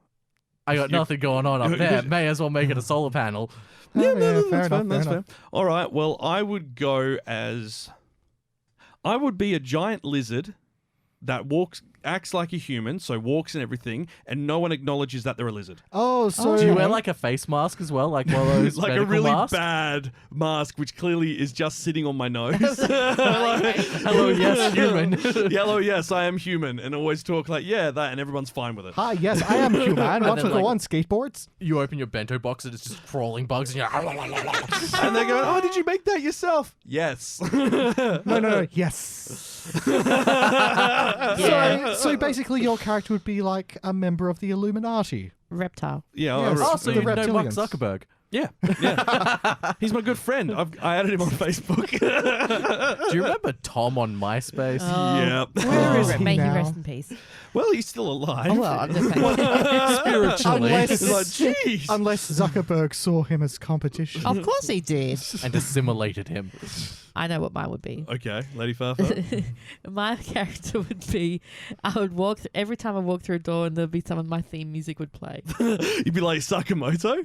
I got nothing going on up there. May as well make it a solar panel. Yeah, no, fair that's enough, fine. That's fair fair. All right. Well, I would go as... I would be a giant lizard that acts like a human, so walks and everything, and no one acknowledges that they're a lizard. Oh, so... Do you wear like a face mask as well? Like one of those Like a medical really masks? bad mask, which clearly is just sitting on my nose. Hello, yes, human. Yellow, yes, I am human, and always talk like, yeah, that, and everyone's fine with it. Hi, yes, I am human. Want then, to go on skateboards? You open your bento box and it's just crawling bugs and you're And they're going, oh, did you make that yourself? Yes. No, yes. So basically your character would be like a member of the Illuminati. Reptile. Yeah. Yes. Oh, so The you know Mark reptilians. Zuckerberg. Yeah. He's my good friend. I added him on Facebook. Do you remember Tom on MySpace? Yep. Where is he May now? he rest in peace. Well, he's still alive. Oh, well, I'm just saying. Spiritually. It's like, jeez. Unless Zuckerberg saw him as competition. Of course he did. And assimilated him. I know what mine would be. Okay, Lady Fafa. My character would be, I would walk, every time I walk through a door and there'd be some of my theme music would play. You'd be like Sakamoto.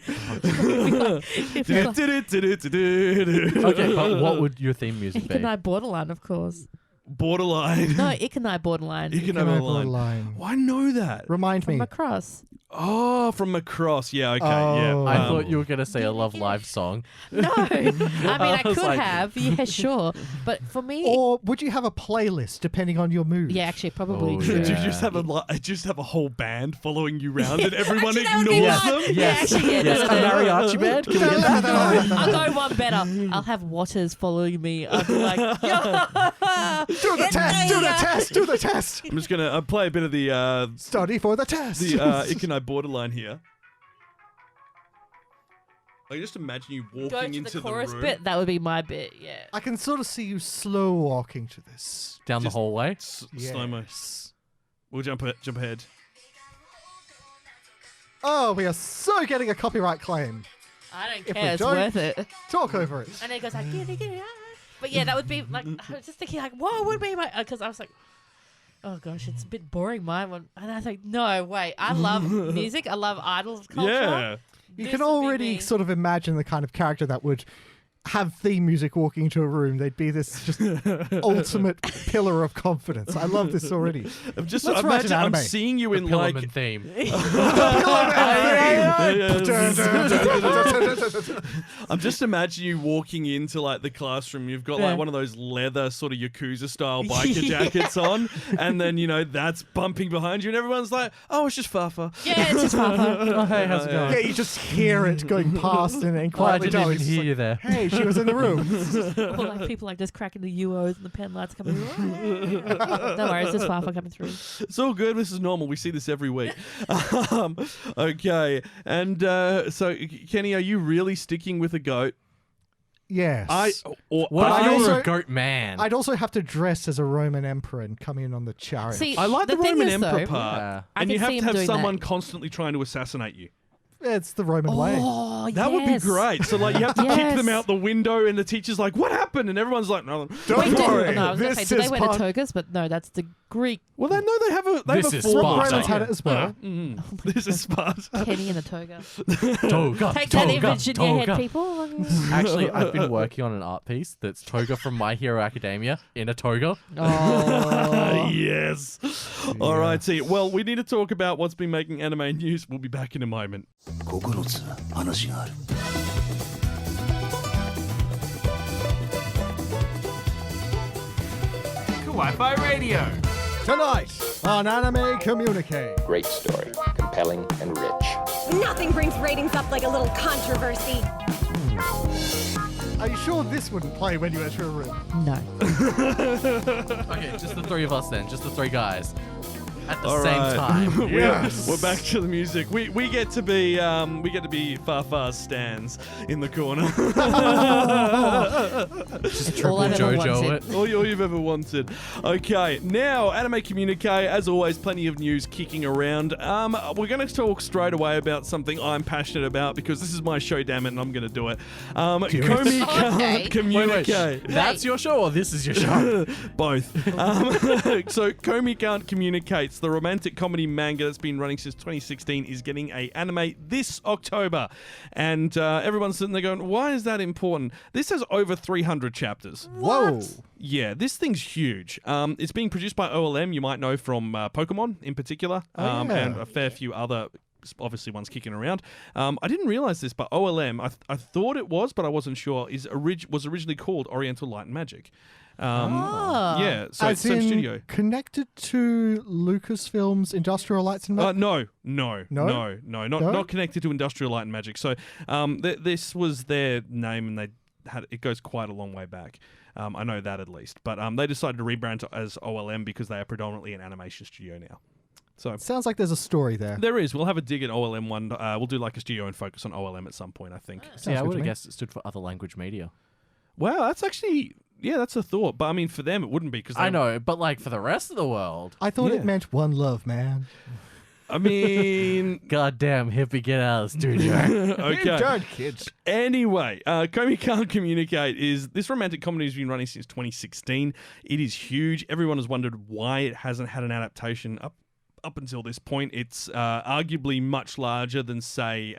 It'd be like, Okay, but what would your theme music be? Ikanai Borderline, of course. Borderline. No, Ikanai Borderline. Ikanai Borderline. Borderline. Oh, I know that. Remind From me. across. Oh, from Macross. Yeah, okay, Oh. yeah. I thought you were going to say a Love Live song. No. I mean, I was could like- have. Yeah, sure. But for me, Or would you have a playlist depending on your mood? yeah, actually, probably Oh, true. Did you Yeah. just have a whole band following you round and everyone Actually, that would be ignores fun. them? Yeah, actually, yeah, Yes, no, a no, no. mariachi band? Can we get that? I'll go one better. I'll have Waters following me. I'll be like, Do the test! Do the test! Do the test! I'm just gonna play a bit of the Study for the test! Ikanai Borderline here. Like, just imagine you walking go to into the chorus room. bit. That would be my bit. Yeah. I can sort of see you slow walking to this. Down the Just- hallway? Slow-mo. Yes. We'll jump ahead. Oh, we are so getting a copyright claim. I don't If care. we It's don't- worth it. Talk over it. And it goes like, get. But yeah, that would be like, I was just thinking like, what would be my, because I was like, oh gosh, it's a bit boring, my one. And I was like, no, wait, I love music. I love idol culture. Yeah. You This can would be already me. sort of imagine the kind of character that would have theme music walking into a room. They'd be this just ultimate pillar of confidence. I love this already. I'm just Let's write an I'm anime. seeing you in Pillarman like theme. I'm just imagining you walking into like the classroom. You've got Yeah. like one of those leather sort of Yakuza style biker jackets on, and then that's bumping behind you, and everyone's like, "Oh, it's just Fafa." Yeah, it's just Papa. Oh, hey, how's it going? Yeah, you just hear it going past and Oh, I quietly didn't go. even It's hear like, you there. Hey, she was in the room. Or like people like just cracking the UOs and the pen lights coming through. No worries, there's Fafa coming through. It's all good. This is normal. We see this every week. Okay. And so, Kenny, are you really sticking with a goat? Yes. What I'd if you were also- a goat man? I'd also have to dress as a Roman emperor and come in on the chariot. See, I like the thing Roman is, Emperor though, part. Yeah. I And you can have see to him have doing someone that. constantly trying to assassinate you. It's the Roman way. Oh, That would be great. So, like, you have to kick Yes. them out the window, and the teacher's like, "What happened?" And everyone's like, "No, Don't Wait, worry. no, I was going to This say, do they is wear part- the togas? But no, that's the Greek Well, they have a This is formal Sparta. Romans had it as well. This is Sparta. Kenny in a toga. Toga, Take that toga, image in your head, toga. people. Actually, I've been working on an art piece that's Toga from My Hero Academia in a toga. Oh. Yes. All right, see. Well, we need to talk about what's been making anime news. We'll be back in a moment. 9つ話がある Kawaii-Fi Radio. Tonight on Anime Communique. Great story, compelling and rich. Nothing brings ratings up like a little controversy. Are you sure this wouldn't play when you enter a room? No. Okay, just the three of us then. Just the three guys. At the All same right. time. We're back to the music. We get to be Farfar's stands in the corner. Just All I've triple ever JoJo wanted. it. All you've ever wanted. Okay, now Anime Communique, as always, plenty of news kicking around. We're going to talk straight away about something I'm passionate about because this is my show, damn it, and I'm going to do it. Komi Okay. Communique. That's your show or this is your show? Both. So Komi Can't Communicates, the romantic comedy manga that's been running since 2016, is getting a anime this October. And everyone's sitting there going, why is that important? This has over 300 chapters. Whoa. Yeah, this thing's huge. It's being produced by OLM, you might know from Pokemon in particular, yeah. and a fair few other obviously ones kicking around. I didn't realize this, but OLM, I thought it was, but I wasn't sure, was originally called Oriental Light and Magic. Yeah, so As same in studio. connected to Lucasfilm's Industrial Lights and Magic? Not connected to Industrial Light and Magic. So this was their name, and it goes quite a long way back. I know that at least. But they decided to rebrand as OLM because they are predominantly an animation studio now. So Sounds like there's a story there. there is. We'll have a dig at OLM one. We'll do like a studio and focus on OLM at some point, I think. Yeah, I good would to have me. guessed it stood for other language media. Wow, that's actually... Yeah, that's a thought. But I mean, for them, it wouldn't be because I know, but like for the rest of the world. I thought Yeah. it meant one love, man. I mean... Goddamn hippie, get out of the studio. Okay. Don't, kids. Anyway, Komi Can't Communicate is this romantic comedy has been running since 2016. It is huge. Everyone has wondered why it hasn't had an adaptation up until this point. It's arguably much larger than, say,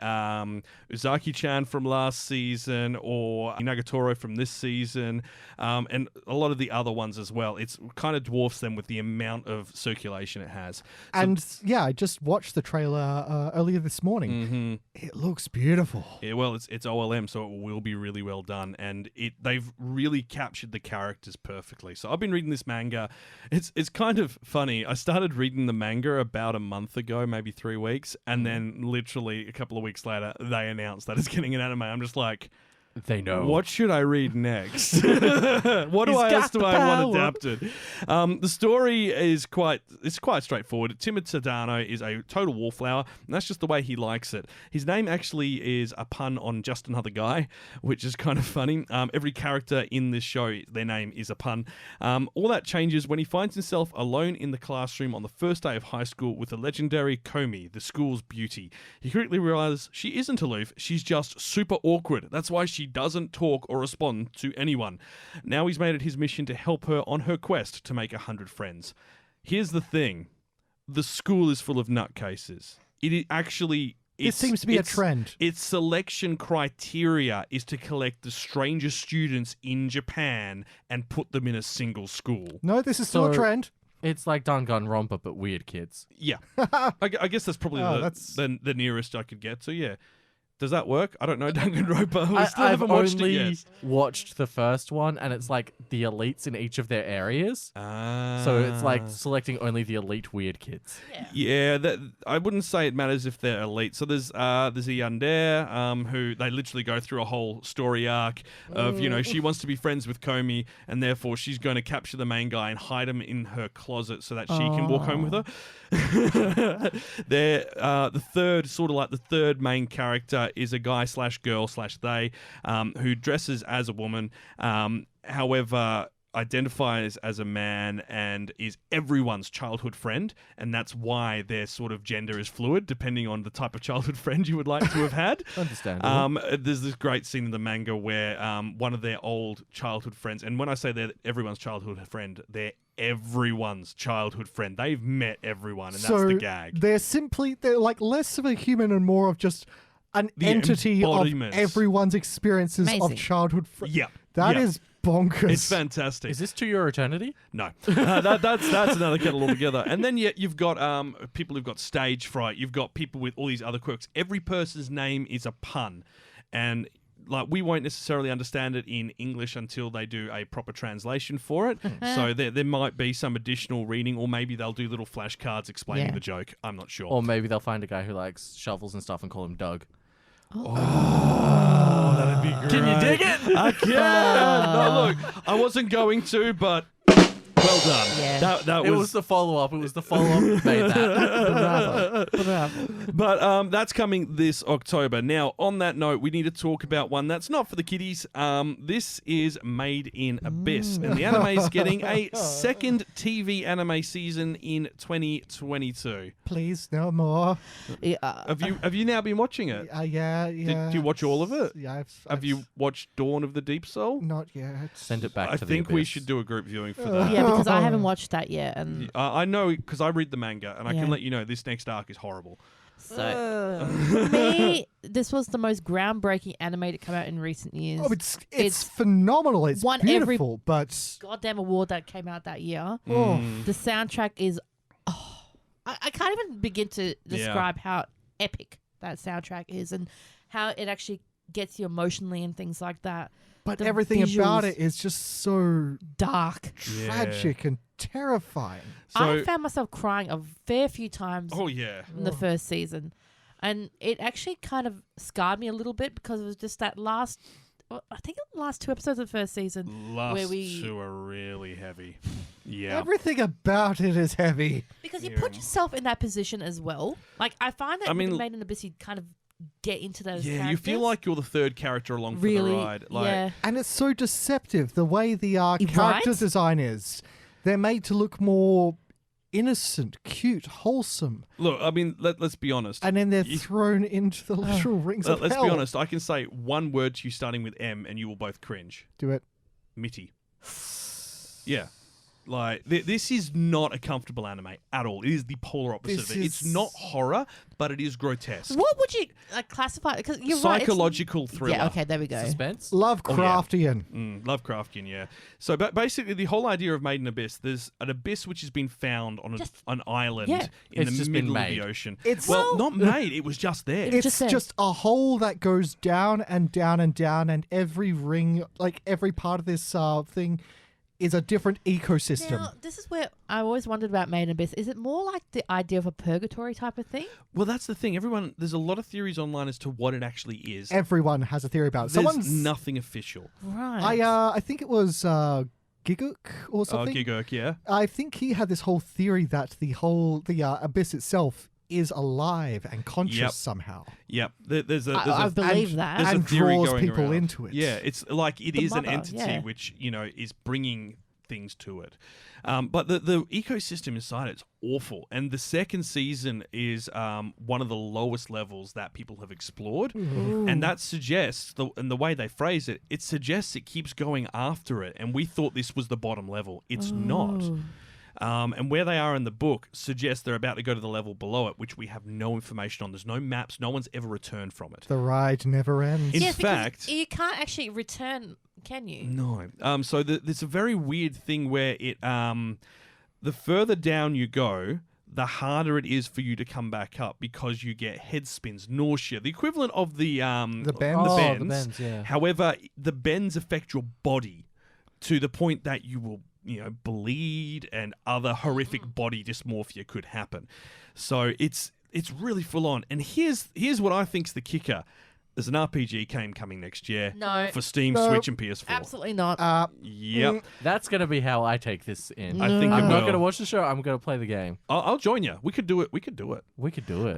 Uzaki-chan from last season or Nagatoro from this season, and a lot of the other ones as well. It's kind of dwarfs them with the amount of circulation it has. So- And yeah, I just watched the trailer earlier this morning. It looks beautiful. Yeah, well, it's OLM, so it will be really well done, and they've really captured the characters perfectly. So I've been reading this manga. It's kind of funny. I started reading the manga about a month ago, maybe 3 weeks, and then literally a couple of weeks later, they announced that it's getting an anime. I'm just like, They know. what should I read next? What else do I want adapted? The story is quite straightforward. Timid Sedano is a total wallflower, and that's just the way he likes it. His name actually is a pun on Just Another Guy, which is kind of funny. Every character in this show, their name is a pun. All that changes when he finds himself alone in the classroom on the first day of high school with the legendary Komi, the school's beauty. He quickly realizes she isn't aloof, she's just super awkward. That's why she doesn't talk or respond to anyone. Now he's made it his mission to help her on her quest to make 100 friends. Here's the thing. The school is full of nutcases. It actually... It seems to be a trend. Its selection criteria is to collect the strangest students in Japan and put them in a single school. No, this is still a So- trend. It's like Danganronpa, but weird kids. Yeah. I guess that's probably Oh, the that's- the nearest I could get to, yeah. Does that work? I don't know, Danganronpa. We still I've haven't watched it only yet. watched the first one, and it's like the elites in each of their areas. So it's like selecting only the elite weird kids. Yeah, I wouldn't say it matters if they're elite. So there's a yandere who they literally go through a whole story arc of, she wants to be friends with Komi, and therefore she's going to capture the main guy and hide him in her closet so that she can walk home with her. The third main character is a guy / girl / they who dresses as a woman, however identifies as a man and is everyone's childhood friend, and that's why their sort of gender is fluid depending on the type of childhood friend you would like to have had. Understandable. There's this great scene in the manga where one of their old childhood friends, and when I say they're everyone's childhood friend, they're everyone's childhood friend. They've met everyone, and that's the gag. They're like less of a human and more of just an entity of everyone's experiences of childhood friends. Yeah. That is bonkers. It's fantastic. Is this To Your Eternity? No. That's another kettle altogether. And then you've got people who've got stage fright. You've got people with all these other quirks. Every person's name is a pun. And like we won't necessarily understand it in English until they do a proper translation for it. So there might be some additional reading, or maybe they'll do little flashcards explaining the joke. I'm not sure. Or maybe they'll find a guy who likes shovels and stuff and call him Doug. Oh, that'd be great. Can you dig it? I can. No, look, I wasn't going to, but well done. Yeah. That It was the follow-up. It was the follow-up that made that. Bravo. But that's coming this October. Now, on that note, we need to talk about one that's not for the kiddies. This is Made in Abyss, and the anime is getting a second TV anime season in 2022. Please, no more. Have you now been watching it? Yeah. Did you watch all of it? Yeah. Have you watched Dawn of the Deep Soul? Not yet. Send it back I to the think we abyss. should do a group viewing for that. Yeah, because I haven't watched that yet, and I know because I read the manga, and I can let you know this next arc is horrible. so for me, this was the most groundbreaking anime to come out in recent years. Oh, it's phenomenal. It's won beautiful, but goddamn award that came out that year. Mm. The soundtrack is, I can't even begin to describe how epic that soundtrack is and how it actually gets you emotionally and things like that. But The everything about visuals- it is just so Dark. tragic and terrifying. I found myself crying a fair few times Oh yeah. in the first season. And it actually kind of scarred me a little bit because it was just that last, I think the last 2 episodes of the first season. Last we- two are really heavy. Yeah. Everything about it is heavy. Because you put yourself in that position as well. Like, I find that mean, Made in Abyss, you kind of get into those Yeah, characters. you feel like you're the third character along for really, the ride. Like, yeah. And it's so deceptive the way the character Right? design is. They're made to look more innocent, cute, wholesome. Look, I mean, let's be honest. And then they're thrown into the literal rings of Let's hell. be honest. I can say one word to you starting with M, and you will both cringe. Do it. Mitty. Yeah. Like, this is not a comfortable anime at all. It is the polar opposite of it. It's not horror, but it is grotesque. What would you classify? Because you're right. Psychological thriller. Yeah, okay, there we go. Suspense? Lovecraftian. Lovecraftian, yeah. So basically, the whole idea of Made in Abyss, there's an abyss which has been found on an island in It's the just been middle of made. the ocean. It's not made. It was just there. It's just there. just a hole that goes down and down and down, and every ring, like every part of this thing, is a different ecosystem. Now, this is where I always wondered about Made in Abyss. Is it more like the idea of a purgatory type of thing? Well, that's the thing. There's a lot of theories online as to what it actually is. Everyone has a theory about it. There's nothing official. Right. I think it was Giguk or something. Gigurk, yeah. I think he had this whole theory that the abyss itself is alive and conscious somehow. Yep. I believe that. There's And a theory draws going people around. into it. Yeah, it's like it The is an mother, entity yeah. which, is bringing things to it. But the ecosystem inside it's awful. And the second season is one of the lowest levels that people have explored. And that suggests, and the way they phrase it, it suggests it keeps going after it. And we thought this was the bottom level. It's not. And where they are in the book suggests they're about to go to the level below it, which we have no information on. There's no maps. No one's ever returned from it. The ride never ends. In Yes, because fact, you can't actually return, can you? no. So there's a very weird thing where it, the further down you go, the harder it is for you to come back up because you get head spins, nausea, the equivalent of the bends. The the bends, yeah. However, the bends affect your body to the point that you will, bleed and other horrific body dysmorphia could happen. So it's really full on. And here's what I think's the kicker. There's an RPG game coming next year for Steam, Switch, and PS4. Absolutely not. Yep. That's going to be how I take this in. I think I'm not will. going to watch the show. I'm going to play the game. I'll join you. We could do it. We could do it.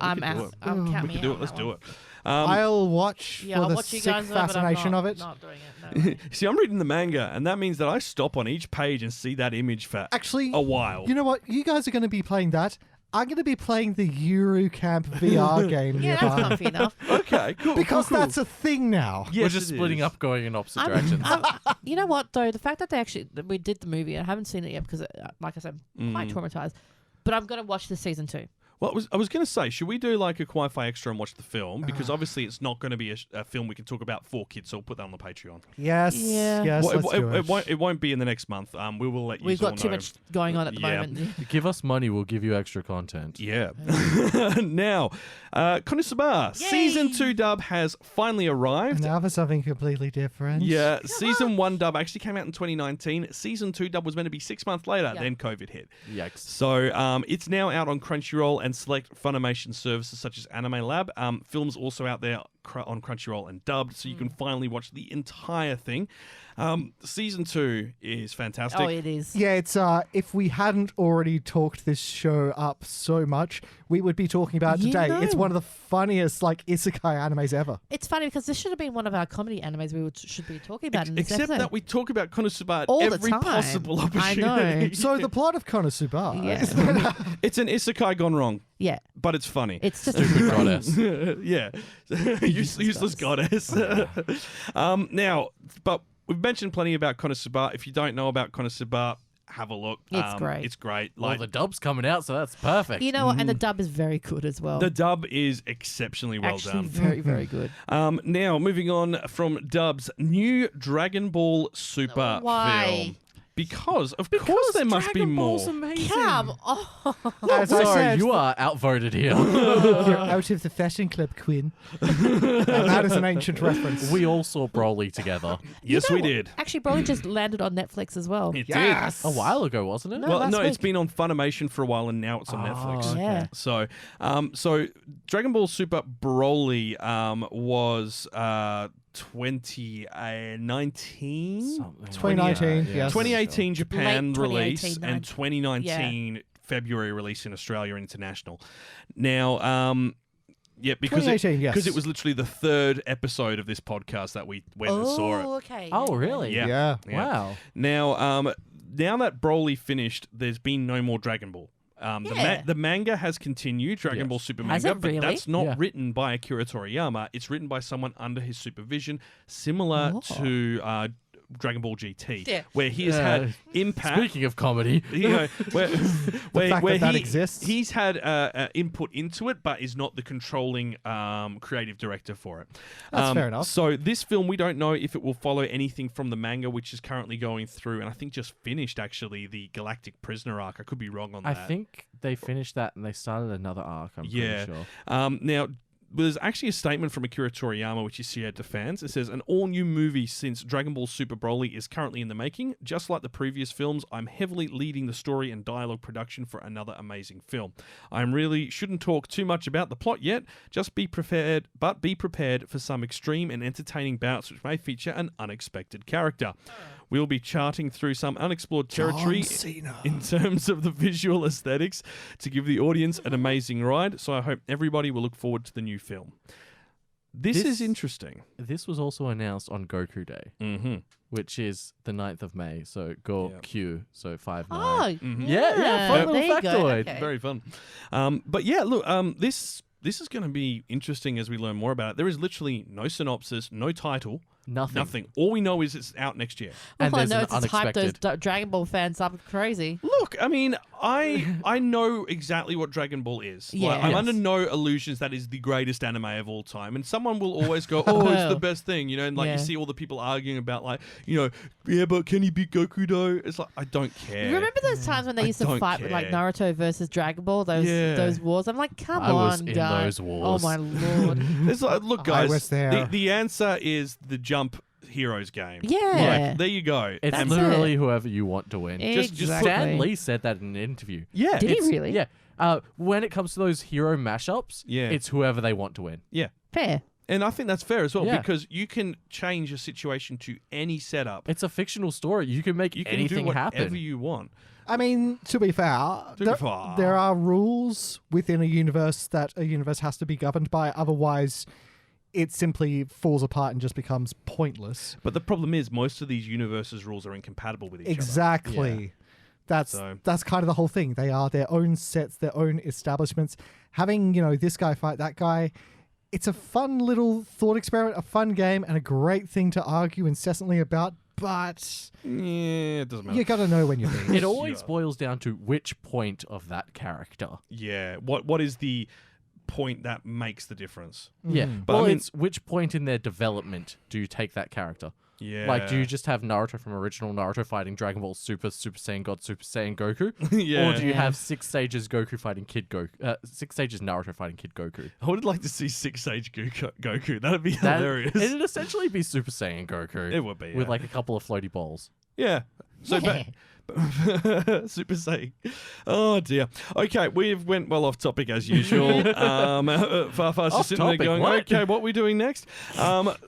I'm out. Count me out. Let's do it. I'll watch Yeah, for I'll the watch you sick guys, but I'm fascination of it. not doing it. No way. See, I'm reading the manga, and that means that I stop on each page and see that image for Actually, a while. You know what? You guys are going to be playing that. I'm going to be playing the Yuru Camp VR game Yeah, that's nearby. comfy enough. Okay, cool. Because cool. that's a thing now. Yes, We're just it splitting is. up, going in opposite directions. You know what, though? The fact that we did the movie, I haven't seen it yet because, like I said, I'm quite traumatized. But I'm going to watch the season 2. Well, I was going to say, should we do like a Kawaii-Fi extra and watch the film? Because obviously it's not going to be a film we can talk about for kids, so we'll put that on the Patreon. Yes. Yeah. Yes. Well, Let's do it. it won't be in the next month. We will let you We've all got too know. much going on at the Yeah. moment. Give us money, we'll give you extra content. Yeah. Now, KonoSuba season 2 dub has finally arrived. Now for something completely different. Yeah, season 1 dub actually came out in 2019. Season 2 dub was meant to be 6 months later, then COVID hit. Yikes. So it's now out on Crunchyroll and select Funimation services such as Anime Lab. Film's also out there on Crunchyroll and dubbed, so you can finally watch the entire thing. Season 2 is fantastic. Oh, it is. Yeah, it's if we hadn't already talked this show up so much, we would be talking about it You today. know. It's one of the funniest isekai animes ever. It's funny because this should have been one of our comedy animes we should be talking about in this Except episode. that we talk about KonoSuba at All the every time. possible I opportunity. know. So the plot of KonoSuba. Yeah. It's an isekai gone wrong, Yeah. but it's funny. It's just Stupid goddess. Yeah. Useless goddess. Now, but we've mentioned plenty about KonoSuba. If you don't know about KonoSuba, have a look. It's great. It's great. Well, the dub's coming out, so that's perfect. You know what? And the dub is very good as well. the dub is exceptionally well Actually, done. very, very good. Now, moving on from dubs, new Dragon Ball Super Why? film. Because course there must be Dragon more. Ball's amazing. Come on. As I Sorry, said, you are outvoted here. you're out of the fashion club, Quinn. That is an ancient reference. We all saw Broly together Yes, You know we what? did. Actually, Broly just landed on Netflix as well. It Yes. a while ago, wasn't it? No. Well, last no, it's week. been on Funimation for a while, and now it's on Netflix. okay. Yeah. So Dragon Ball Super Broly was 2019. 2019, yes. 2018 Japan Late release 2018, and 2019 February release in Australia and international. Now, yeah, because 2018, yes. it was literally the third episode of this podcast that we went and saw it. Okay. Oh, really? Yeah. Yeah. Wow. Now, now that Broly finished, there's been no more Dragon Ball. Yeah. The manga has continued, Dragon Yes. Ball Super Has manga, it but really? that's not Yeah. written by Akira Toriyama. It's written by someone under his supervision, similar to Dragon Ball GT, Yeah. where he has had impact. Speaking of comedy, You know, where fact where that he exists. he's had input into it, but is not the controlling creative director for it. That's fair enough. So this film, we don't know if it will follow anything from the manga, which is currently going through, and I think just finished actually the Galactic Prisoner arc. I could be wrong on I that. think they finished that and they started another arc. I'm Yeah. pretty sure. Now, there's actually a statement from Akira Toriyama which is shared to fans. It says, an all-new movie since Dragon Ball Super Broly is currently in the making. Just like the previous films, I'm heavily leading the story and dialogue production for another amazing film. I really shouldn't talk too much about the plot yet. Just be prepared for some extreme and entertaining bouts which may feature an unexpected character. We'll be charting through some unexplored territory in terms of the visual aesthetics to give the audience an amazing ride. So I hope everybody will look forward to the new film. This is interesting. This was also announced on Goku Day, Mm-hmm. which is the 9th of May. So Go-Q, so 5/9. Oh, Yeah, fun little there you go. factoid. Okay. Very fun. But yeah, look, this is going to be interesting as we learn more about it. There is literally no synopsis, no title. Nothing. All we know is it's out next year. And All I there's know an is it's hyped those unexpected. Dragon Ball fans up crazy. Look, I mean, I know exactly what Dragon Ball is. Yeah. Like, I'm Yes. under no illusions that is the greatest anime of all time. And someone will always go, "Oh, it's the best thing," you know. And like Yeah. you see all the people arguing about, like, you know, yeah, but can he beat Goku though? It's like I don't care. Remember those times when they I used to don't fight with like care. Naruto versus Dragon Ball? Those wars. I'm like, come I on, was in guys. those wars. Oh my lord. It's like, look, I guys. was there. The answer is the Jump Heroes game. Yeah. Like, there you go. It's That's literally whoever you want to win. Just Exactly. Stan Lee said that in an interview. Yeah. Did he It's- really? Yeah. When it comes to those hero mashups, Yeah. it's whoever they want to win. Yeah. Fair. And I think that's fair as well Yeah. because you can change a situation to any setup. It's a fictional story. You can make You can anything do whatever happen. you want. I mean, to be fair, there are rules within a universe that a universe has to be governed by. Otherwise, it simply falls apart and just becomes pointless. But the problem is most of these universes' rules are incompatible with each Exactly. That's So- kind of the whole thing. They are their own sets, their own establishments. Having, this guy fight that guy, it's a fun little thought experiment, a fun game, and a great thing to argue incessantly about. But other. Yeah, it doesn't matter. you got to know when you're being. It always boils down to which point of that character. Yeah. What is the point that makes the difference? Yeah. But Well, I mean- it's which point in their development do you take that character? Yeah. Like, do you just have Naruto from original Naruto fighting Dragon Ball Super, Super Saiyan God, Super Saiyan Goku? Yeah. Or do you Yeah. have 6 stages Goku fighting Kid Goku? 6 stages Naruto fighting Kid Goku. I would like to see Six Age Goku. That'd be That- hilarious. It'd essentially be Super Saiyan Goku. It would be, With yeah. like a couple of floaty balls. Yeah. So Super Saiyan. Oh dear. Okay, we've went well off topic as usual. Farfar's just sitting there topic, going, what? "Okay, what are we doing next?"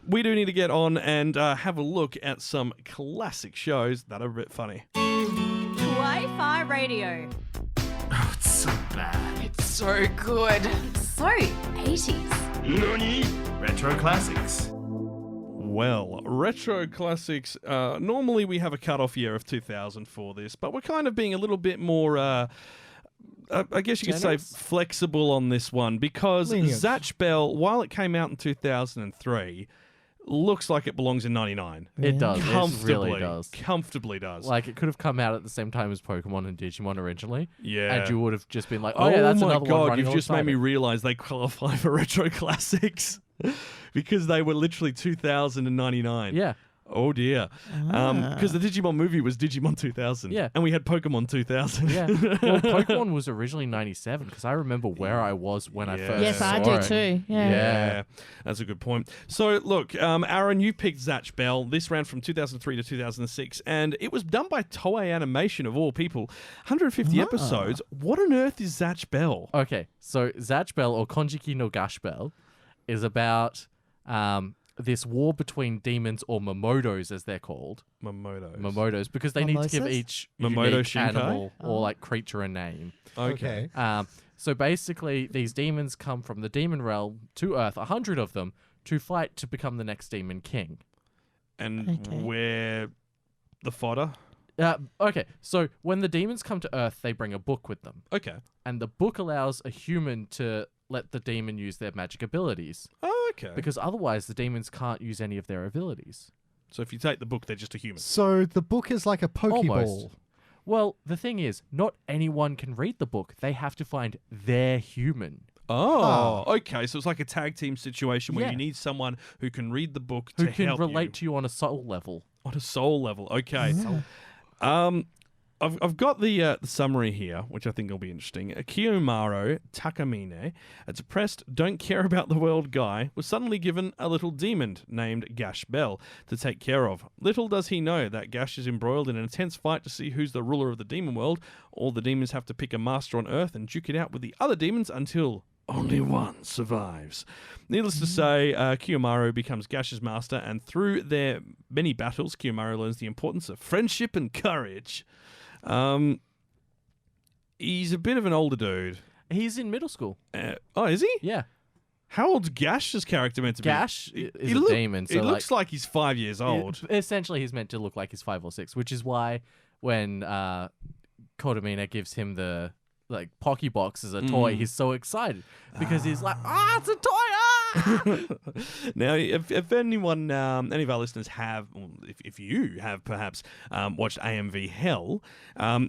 We do need to get on and have a look at some classic shows that are a bit funny. Kawaii-Fi Radio. Oh, it's so bad. It's so good. It's so 80s. Nani? Retro classics. Well, retro classics. Normally we have a cut-off year of 2000 for this, but we're kind of being a little bit more. I guess you could say Generous? flexible on this one because Lenient. Zatch Bell, while it came out in 2003, looks like it belongs in 99. It does. It Comfortably, really does. comfortably does. Like, it could have come out at the same time as Pokemon and Digimon originally. Yeah. And you would have just been like, oh, yeah, that's my another one god! running You've just made alongside me it. realize they qualify for retro classics because they were literally 2099. Yeah. Oh dear. Because the Digimon movie was Digimon 2000. Yeah. And we had Pokemon 2000. Yeah. Well, Pokemon was originally 97 because I remember where I was when I Yeah. first Yes, saw I do it. too. Yeah. Yeah, that's a good point. So, look, Aaron, you picked Zatch Bell. This ran from 2003 to 2006, and it was done by Toei Animation, of all people. 150 episodes. What on earth is Zatch Bell? Okay, so Zatch Bell or Konjiki no Gash Bell is about this war between demons or Momotos, as they're called. Momotos, because they need to give Mimosas? each Momoto unique Shinkai? animal or like creature a name. Okay. So basically, these demons come from the demon realm to Earth, 100 of them, to fight to become the next demon king. And Okay. where the fodder? Okay, so when the demons come to Earth, they bring a book with them. Okay. And the book allows a human to let the demon use their magic abilities. Oh, okay. Because otherwise, the demons can't use any of their abilities. So if you take the book, they're just a human. So the book is like a Pokeball. Almost. Well, the thing is, not anyone can read the book. They have to find their human. Oh, okay. So it's like a tag team situation where Yeah. you need someone who can read the book Who to can help relate you. to you on a soul level. On a soul level. Okay. I've got the summary here, which I think will be interesting. Kiyomaro Takamine, a depressed, don't care about the world guy, was suddenly given a little demon named Gash Bell to take care of. Little does he know that Gash is embroiled in an intense fight to see who's the ruler of the demon world. All the demons have to pick a master on Earth and duke it out with the other demons until only one survives. Needless to say, Kiyomaru becomes Gash's master, and through their many battles, Kiyomaru learns the importance of friendship and courage. He's a bit of an older dude. He's in middle school. Oh, is he? Yeah. How old's Gash's character meant to Gash be? is a demon, so He like- looks like he's 5 years old. Essentially, he's meant to look like he's 5 or 6, which is why when Kodomina gives him the Pocky Box as a toy, he's so excited because he's like, it's a toy! Now, if anyone, any of our listeners have, if you have perhaps watched AMV Hell,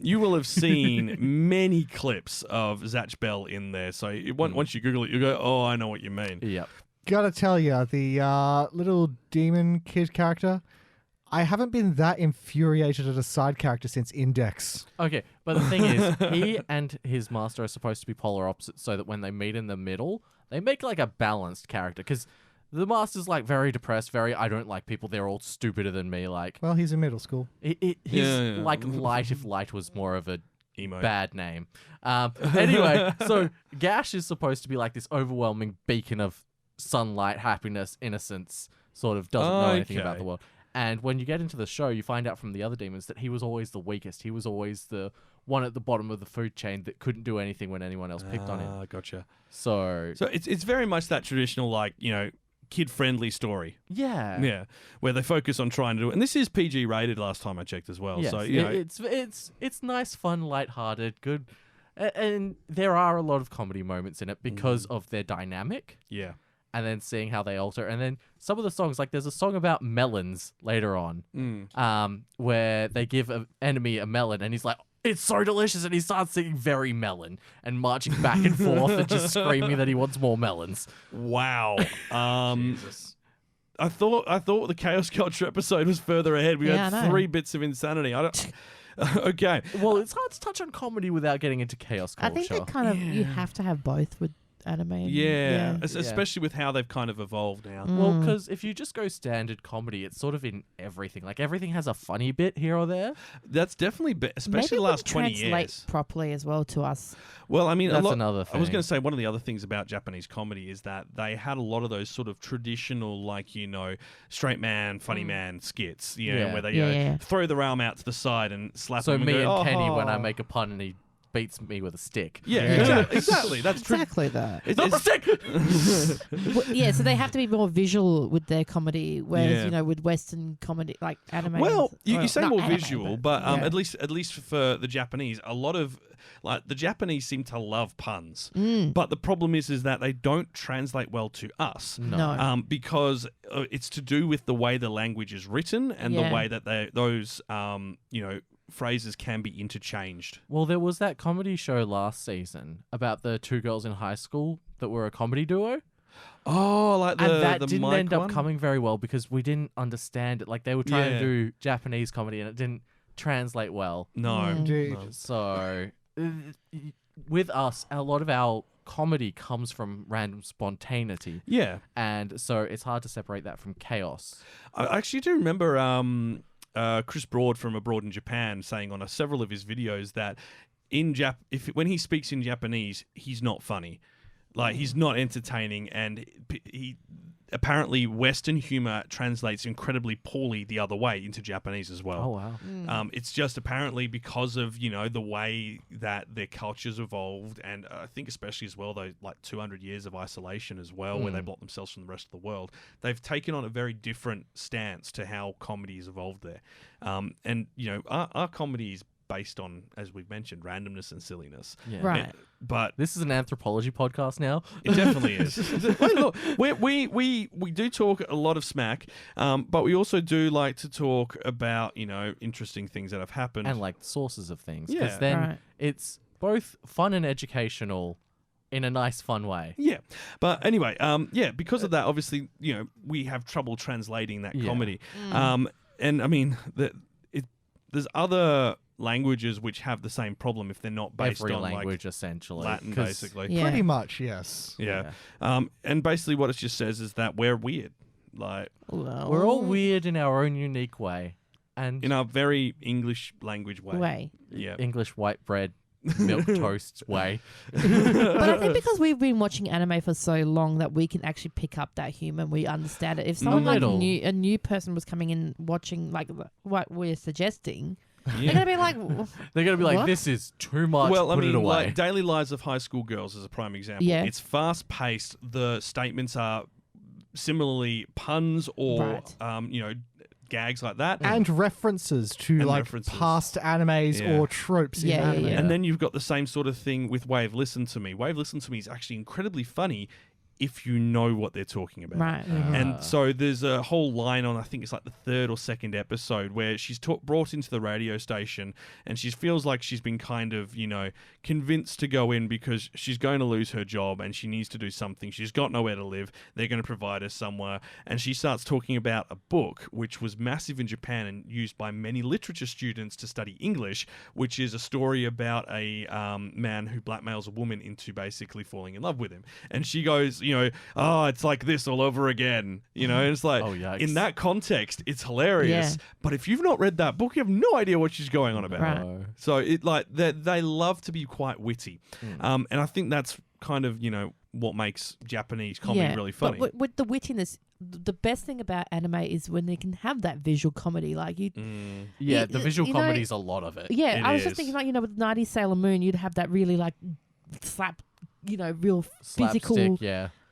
you will have seen many clips of Zatch Bell in there. So once you Google it, you go, oh, I know what you mean. Yep. Gotta tell you, the little demon kid character, I haven't been that infuriated at a side character since Index. Okay, but the thing is, he and his master are supposed to be polar opposites so that when they meet in the middle, they make like a balanced character. Because the master's like very depressed, I don't like people, they're all stupider than me. Like, Well, he's in middle school. He's like Light if Light was more of a Emo. bad name. Anyway, so Gash is supposed to be like this overwhelming beacon of sunlight, happiness, innocence, sort of doesn't know anything about the world. And when you get into the show, you find out from the other demons that he was always the weakest. He was always the one at the bottom of the food chain that couldn't do anything when anyone else picked on him. Gotcha. So it's very much that traditional, like, kid-friendly story. yeah, Where they focus on trying to do it. And this is PG rated last time I checked as well. yes, So, it's nice, fun, lighthearted, good. And there are a lot of comedy moments in it because of their dynamic. yeah. And then seeing how they alter. And then some of the songs, like there's a song about melons later on, where they give an enemy a melon and he's like, it's so delicious. And he starts singing very melon and marching back and forth and just screaming that he wants more melons. Wow. I thought the Chaos Culture episode was further ahead. We Yeah, I had know. 3 bits of insanity. I don't... Okay. Well, it's hard to touch on comedy without getting into chaos culture. I think that kind of you have to have both with anime. And, Yeah. Especially with how they've kind of evolved now. Well, because if you just go standard comedy, it's sort of in everything. Like everything has a funny bit here or there. That's definitely, especially Maybe the last 20 translate years. properly as well to us. Well, I mean, That's another I was thing. going to say one of the other things about Japanese comedy is that they had a lot of those sort of traditional, like, straight man, funny man skits, Yeah. where they Yeah. throw their arm out to the side and slap So them. me and go, and Kenny, when I "Oh." make a pun and he beats me with a stick. Yeah, exactly. That's true. Exactly that. Not the stick! Yeah, so they have to be more visual with their comedy, whereas Yeah. with Western comedy, like anime. Well, you say not more anime, visual, but yeah. at least for the Japanese, a lot of the Japanese seem to love puns. But the problem is that they don't translate well to us. No. Because it's to do with the way the language is written and Yeah. the way that those phrases can be interchanged. Well, there was that comedy show last season about the 2 girls in high school that were a comedy duo. Oh, like And that didn't mic end up one? coming very well because we didn't understand it. Like they were trying Yeah. to do Japanese comedy and it didn't translate well. No. Indeed. So with us, a lot of our comedy comes from random spontaneity. Yeah. And so it's hard to separate that from chaos. I actually do remember Chris Broad from Abroad in Japan saying on several of his videos that when he speaks in Japanese, he's not funny. Like, he's not entertaining, and he apparently Western humor translates incredibly poorly the other way into Japanese as well. Oh, wow. It's just apparently because of, the way that their cultures evolved, and I think especially as well, though, like 200 years of isolation as well, where they block themselves from the rest of the world, they've taken on a very different stance to how comedy has evolved there. And, our comedy is based on, as we've mentioned, randomness and silliness. Yeah. Right. But This is an anthropology podcast now. it definitely is. Wait, look, we do talk a lot of smack, but we also do like to talk about, interesting things that have happened. And like sources of things. Yeah. Because then Right. it's both fun and educational in a nice, fun way. Yeah. But anyway, because of that, obviously, we have trouble translating that Yeah. comedy. And I mean, there's other languages which have the same problem if they're not based Every on language, essentially. Latin, 'Cause- basically. Yeah. Pretty much, yes. Yeah. And basically what it just says is that we're weird. Like, Well, We're all weird in our own unique way. And in a very English language way. Yeah. English white bread, milk toast way. But I think because we've been watching anime for so long that we can actually pick up that humor and we understand it. If someone like little. a new person was coming in watching like what we're suggesting, Yeah. they're gonna be like, They're going to be like, What? this is too much, Well, I put it mean, away. like Daily Lives of High School Girls is a prime example. Yeah. It's fast paced. The statements are similarly puns or, Right. gags like that. And references to And like references. past animes Yeah. or tropes in Yeah, yeah, anime. yeah. And then you've got the same sort of thing with Wave Listen to Me. Wave Listen to Me is actually incredibly funny if you know what they're talking about. Right. And so there's a whole line on, I think it's like the third or second episode, where she's brought into the radio station and she feels like she's been kind of, convinced to go in because she's going to lose her job and she needs to do something. She's got nowhere to live. They're going to provide her somewhere. And she starts talking about a book which was massive in Japan and used by many literature students to study English, which is a story about a man who blackmails a woman into basically falling in love with him. And she goes, it's like this all over again. And it's like, in that context, it's hilarious. Yeah. But if you've not read that book, you have no idea what she's going on about. Right. So they love to be quite witty. And I think that's kind of, what makes Japanese comedy really funny. But with the wittiness, the best thing about anime is when they can have that visual comedy. Like the visual comedy is a lot of it. Yeah, It I was is. just thinking, like, with 90s Sailor Moon, you'd have that really like slap, real physical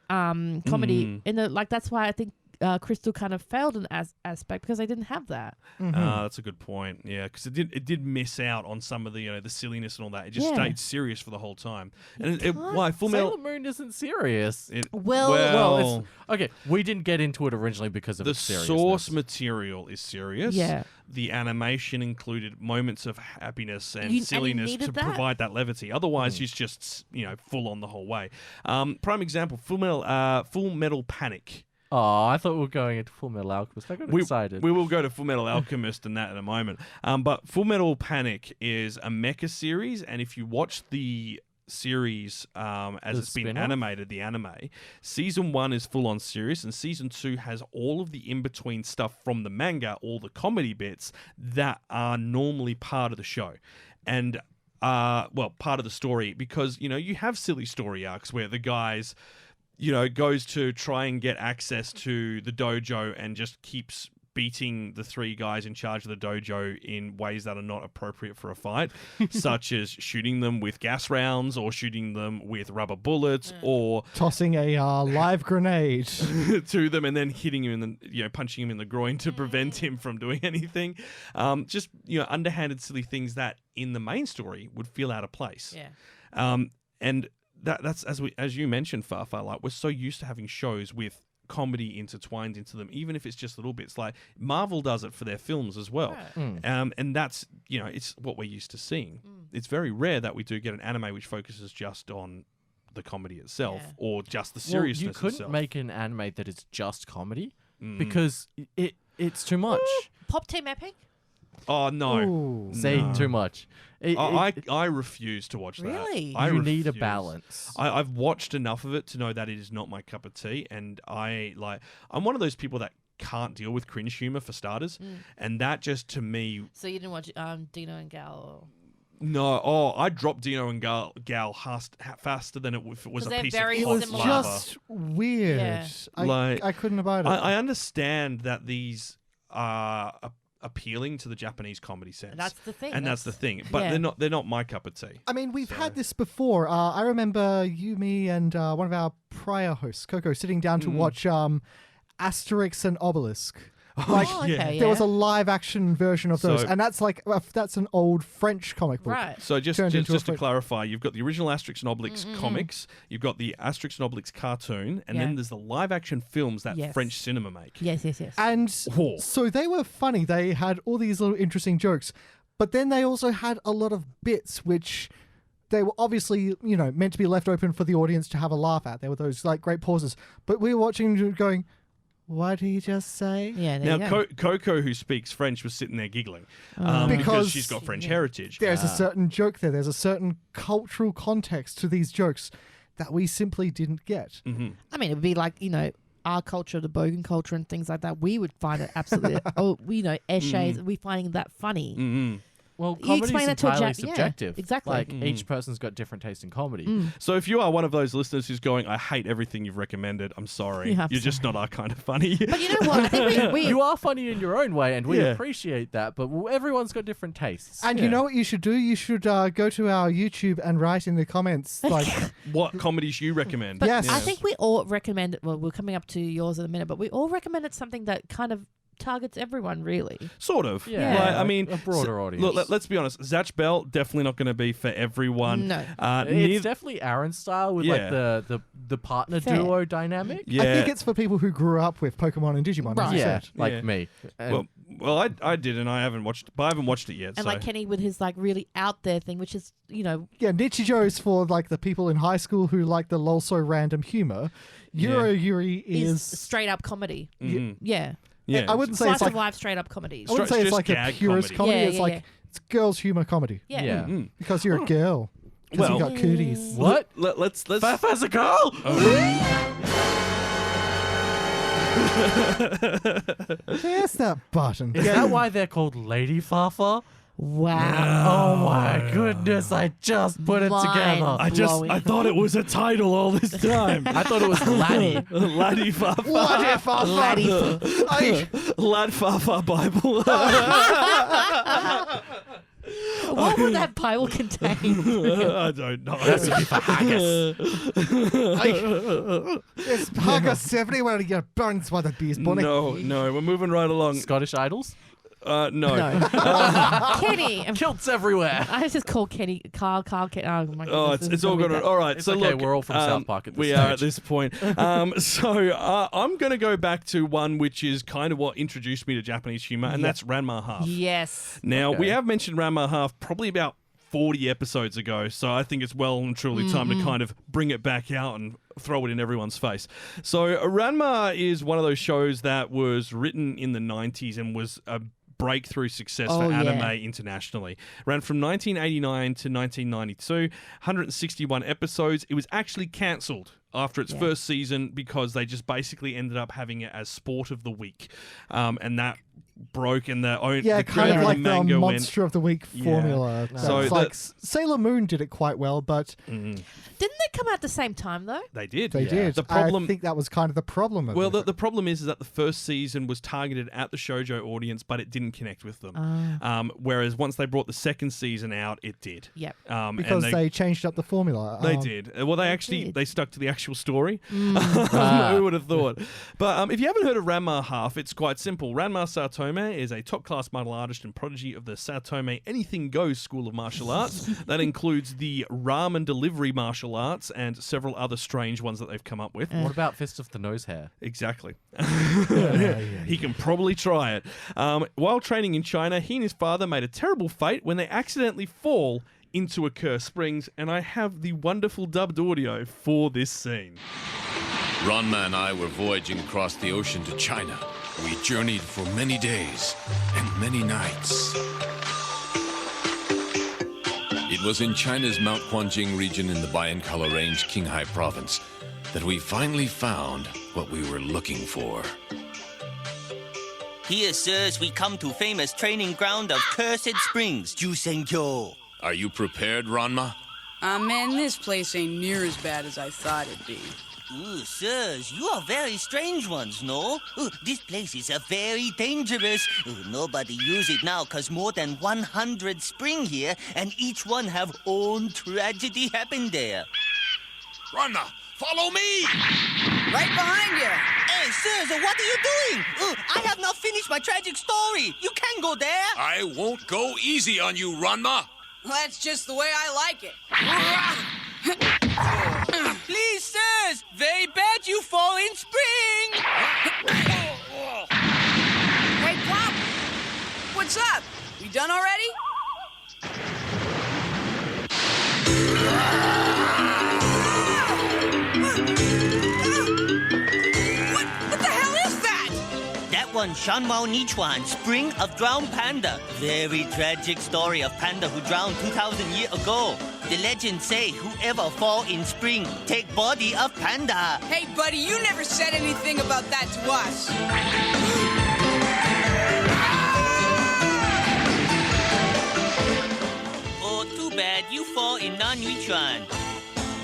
comedy. And that's why I think Crystal kind of failed in aspect because they didn't have that. That's a good point. Yeah, because it did miss out on some of the the silliness and all that. It just stayed serious for the whole time. And why Full Metal? Sailor Moon isn't serious. Well, okay, we didn't get into it originally because of the its seriousness. source material is serious. Yeah. The animation included moments of happiness and And you silliness needed to that. provide that levity. Otherwise, it's just full on the whole way. Prime example: Full Metal Panic. Oh, I thought we were going into Full Metal Alchemist. I got excited. We will go to Full Metal Alchemist and that in a moment. But Full Metal Panic is a mecha series, and if you watch the series as it's been animated, the anime, season 1 is full on serious, and season 2 has all of the in-between stuff from the manga, all the comedy bits that are normally part of the show. And part of the story, because you have silly story arcs where the guys goes to try and get access to the dojo and just keeps beating the 3 guys in charge of the dojo in ways that are not appropriate for a fight, such as shooting them with gas rounds or shooting them with rubber bullets or tossing a live grenade to them and then hitting him in the, punching him in the groin to prevent him from doing anything. Just, underhanded, silly things that in the main story would feel out of place. Yeah. And that's as you mentioned, Fafa, like we're so used to having shows with comedy intertwined into them, even if it's just little bits. Like Marvel does it for their films as well. Right. And that's it's what we're used to seeing. It's very rare that we do get an anime which focuses just on the comedy itself or just the seriousness you couldn't itself. make an anime that is just comedy because it's too much. Pop Team Epic? Oh no. Ooh. Say too much. I refuse to watch that. Really? I You need a refuse. balance. I've watched enough of it to know that it is not my cup of tea, and I'm one of those people that can't deal with cringe humor for starters, and that just to me. So you didn't watch Dino and Gal? No, I dropped Dino and Gal faster than if it was a they're piece very of It hot was similar. lava. just weird. Yeah. I couldn't abide it. I understand that these are appealing to the Japanese comedy sense. That's the thing. And that's the thing. But they're not my cup of tea. I mean, we've had this before. I remember you, me, and one of our prior hosts, Coco, sitting down to watch Asterix and Obelisk. There was a live action version of those, and that's that's an old French comic book. Right. So just Turned into to a clarify, you've got the original Asterix and Obelix comics, you've got the Asterix and Obelix cartoon, and then there's the live action films that French cinema make. Yes. And so they were funny. They had all these little interesting jokes, but then they also had a lot of bits which they were obviously, meant to be left open for the audience to have a laugh at. There were those great pauses, but we were watching going, what did he just say? Yeah. There Now, you go. Coco, who speaks French, was sitting there giggling Because because she's got French heritage. There's a certain joke there. There's a certain cultural context to these jokes that we simply didn't get. I mean, it would be like, our culture, the Bogan culture and things like that. We would find it absolutely, essays, we finding that funny. Well, You comedy explain is it to a entirely Jap- yeah, subjective. exactly. Like each person's got different taste in comedy. So if you are one of those listeners who's going, I hate everything you've recommended, I'm sorry. Yeah, I'm You're just not our kind of funny. But you know what? I think we You are funny in your own way, and we Yeah. appreciate that. But everyone's got different tastes. And you know what you should do? You should go to our YouTube and write in the comments What comedies you recommend? But Yes. I think we all recommend. Well, we're coming up to yours in a minute, but we all recommended something that kind of targets everyone, really. Sort of. Yeah. Like, I mean, a broader audience. Look, let's be honest. Zatch Bell definitely not going to be for everyone. No. It's definitely Aaron's style with like Yeah. the partner Fair. duo dynamic. Yeah. I think it's for people who grew up with Pokemon and Digimon. Right. As you Yeah, said. like Yeah. me. And Well, I did, and I haven't watched it yet. And so. like Kenny with his like really out there thing, which is, you know, Yeah, Nichijou is for like the people in high school who like the lol-so random humor. Yuri is is straight up comedy. Mhm. Yeah. Yeah. I wouldn't say Slice it's like of life straight up comedies. I wouldn't say Just it's like a gag purist comedy. comedy. Yeah, It's yeah, like yeah. it's girls' humor comedy Yeah. yeah. Mm. because you're a girl. Because Well- you got cooties. What? Let's. Faff as a girl? There's that button. Is that why they're called Lady Fafa? Wow. Oh my goodness, I just put it Mind together. blowing. thought it was a title all this time. I thought it was Laddie. Laddie Fafa. Laddie. Lad Fafa Bible. What would that Bible contain? I don't know. Recipe for haggis. It's Haggis everywhere you get burned by the bees, bunny. No, we're moving right along. Scottish Idols? No. Kenny. Kilts everywhere. I just call Kenny Carl. Oh my goodness. Oh, this it's is all gonna good. be bad. All right, It's so okay, look, we're all from South Park at this we are at stage. this point. So I'm going to go back to one which is kind of what introduced me to Japanese humor, and that's Ranma Half. Yes. Now, we Okay. have mentioned Ranma Half probably about 40 episodes ago, so I think it's well and truly time to kind of bring it back out and throw it in everyone's face. So Ranma is one of those shows that was written in the 90s and was a breakthrough success for anime internationally. Ran from 1989 to 1992, 161 episodes. It was actually cancelled after its first season because they just basically ended up having it as Sport of the Week. And that broke, and the Yeah, kind creator of like the manga went... Monster of the Week formula. So So the- like Sailor Moon did it quite well, but Didn't they come out at the same time though? They did. they did. The problem... I think that was kind of the problem of Well, it. the problem is that the first season was targeted at the shoujo audience, but it didn't connect with them. Whereas once they brought the second season out, it did. Yep. because and they changed up the formula. They did. Well, they actually did. they stuck to the actual story. Who would have thought? But if you haven't heard of Ranma Half, it's quite simple. Ranma Saotome is a top-class martial artist and prodigy of the Saotome Anything Goes School of Martial Arts. That includes the ramen delivery martial arts and several other strange ones that they've come up with. What about Fist of the Nose Hair? Exactly. He can probably try it. While training in China, he and his father made a terrible fate when they accidentally fall into a cursed springs, and I have the wonderful dubbed audio for this scene. Ranma and I were voyaging across the ocean to China. We journeyed for many days and many nights. It was in China's Mount Quanjing region in the Bayankala Range, Qinghai province, that we finally found what we were looking for. Here, sirs, we come to famous training ground of Cursed Springs, Jusenkyo. Are you prepared, Ranma? Man, this place ain't near as bad as I thought it'd be. Ooh, sirs, you are very strange ones, no? Ooh, this place is very dangerous. Ooh, nobody use it now, cause more than 100 spring here, and each one have own tragedy happen there. Ranma, follow me! Right behind you! Hey, sirs, what are you doing? Ooh, I have not finished my tragic story. You can't go there. I won't go easy on you, Ranma! That's just the way I like it. Please, sirs, very bad you fall in spring. Hey, Pop! What's up? We done already? What the hell is that? That one, Shanwao Nichuan, Spring of Drowned Panda. Very tragic story of panda who drowned 2,000 years ago. The legends say whoever fall in spring take body of panda. Hey, buddy, you never said anything about that to us. Oh, too bad you fall in Nanyichuan.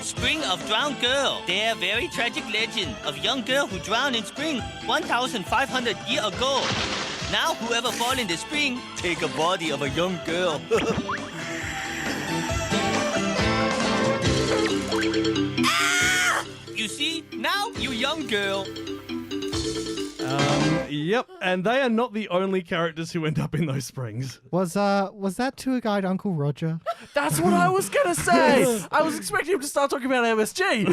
Spring of Drowned Girl. Their very tragic legend of young girl who drowned in spring 1,500 years ago. Now whoever fall in the spring take a body of a young girl. Ah! You see, now you young girl. Yep, and they are not the only characters who end up in those springs. Was that tour guide Uncle Roger? That's what I was gonna say. I was expecting him to start talking about MSG.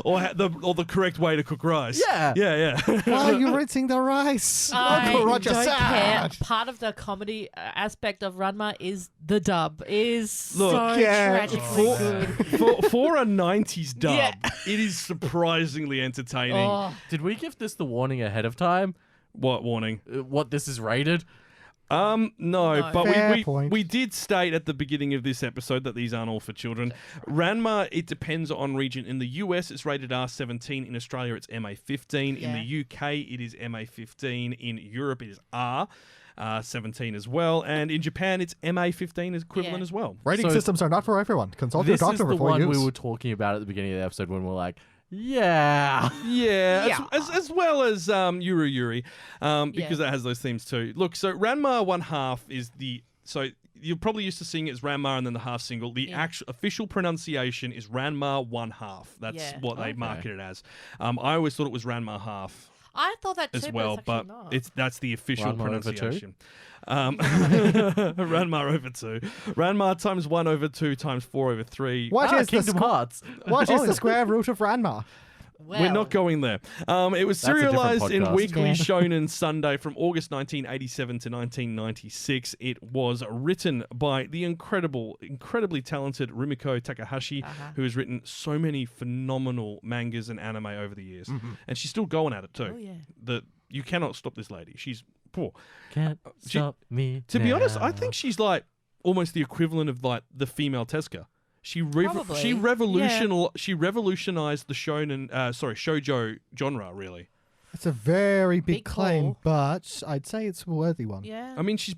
or the correct way to cook rice. Yeah. Why are you rinsing the rice? Uncle Roger don't sad. care. Part of the comedy aspect of Ranma is the dub. Is Look, so tragically good. For a 90s dub, it is surprisingly entertaining. Oh. Did we give this the warning ahead of time? What warning? What this is rated? No, but Fair we point. did state at the beginning of this episode that these aren't all for children. Ranma, it depends on region. In the US, it's rated R17. In Australia, it's MA15. In the UK, it is MA15. In Europe, it is R17 as well. And in Japan, it's MA15 equivalent as well. Rating systems are not for everyone. Consult your doctor This is the before one use. we were talking about at the beginning of the episode when we're like, Yeah. As well as Yuri, because it has those themes too. Look, so Ranma 1/2 is so you're probably used to seeing it as Ranma and then the half single. The actual official pronunciation is Ranma 1/2. That's what they market it as. I always thought it was Ranma half. I thought that too, as well, but that's the official Ranma over pronunciation. Ranma over 2. Ranma times 1 over 2 times 4 over 3. What is Kingdom Hearts. What is the square root of Ranma? We're not going there. It was That's a different serialized in podcast. Weekly Shonen Sunday from August 1987 to 1996. It was written by the incredibly talented Rumiko Takahashi, who has written so many phenomenal mangas and anime over the years. And she's still going at it too. Oh, yeah. You cannot stop this lady. She's poor. Can't stop me. To be honest, I now. think she's like almost the equivalent of like the female Tezuka. She revolutionized the shoujo genre, really. It's a very big claim, call. but I'd say it's a worthy one. Yeah. I mean, she's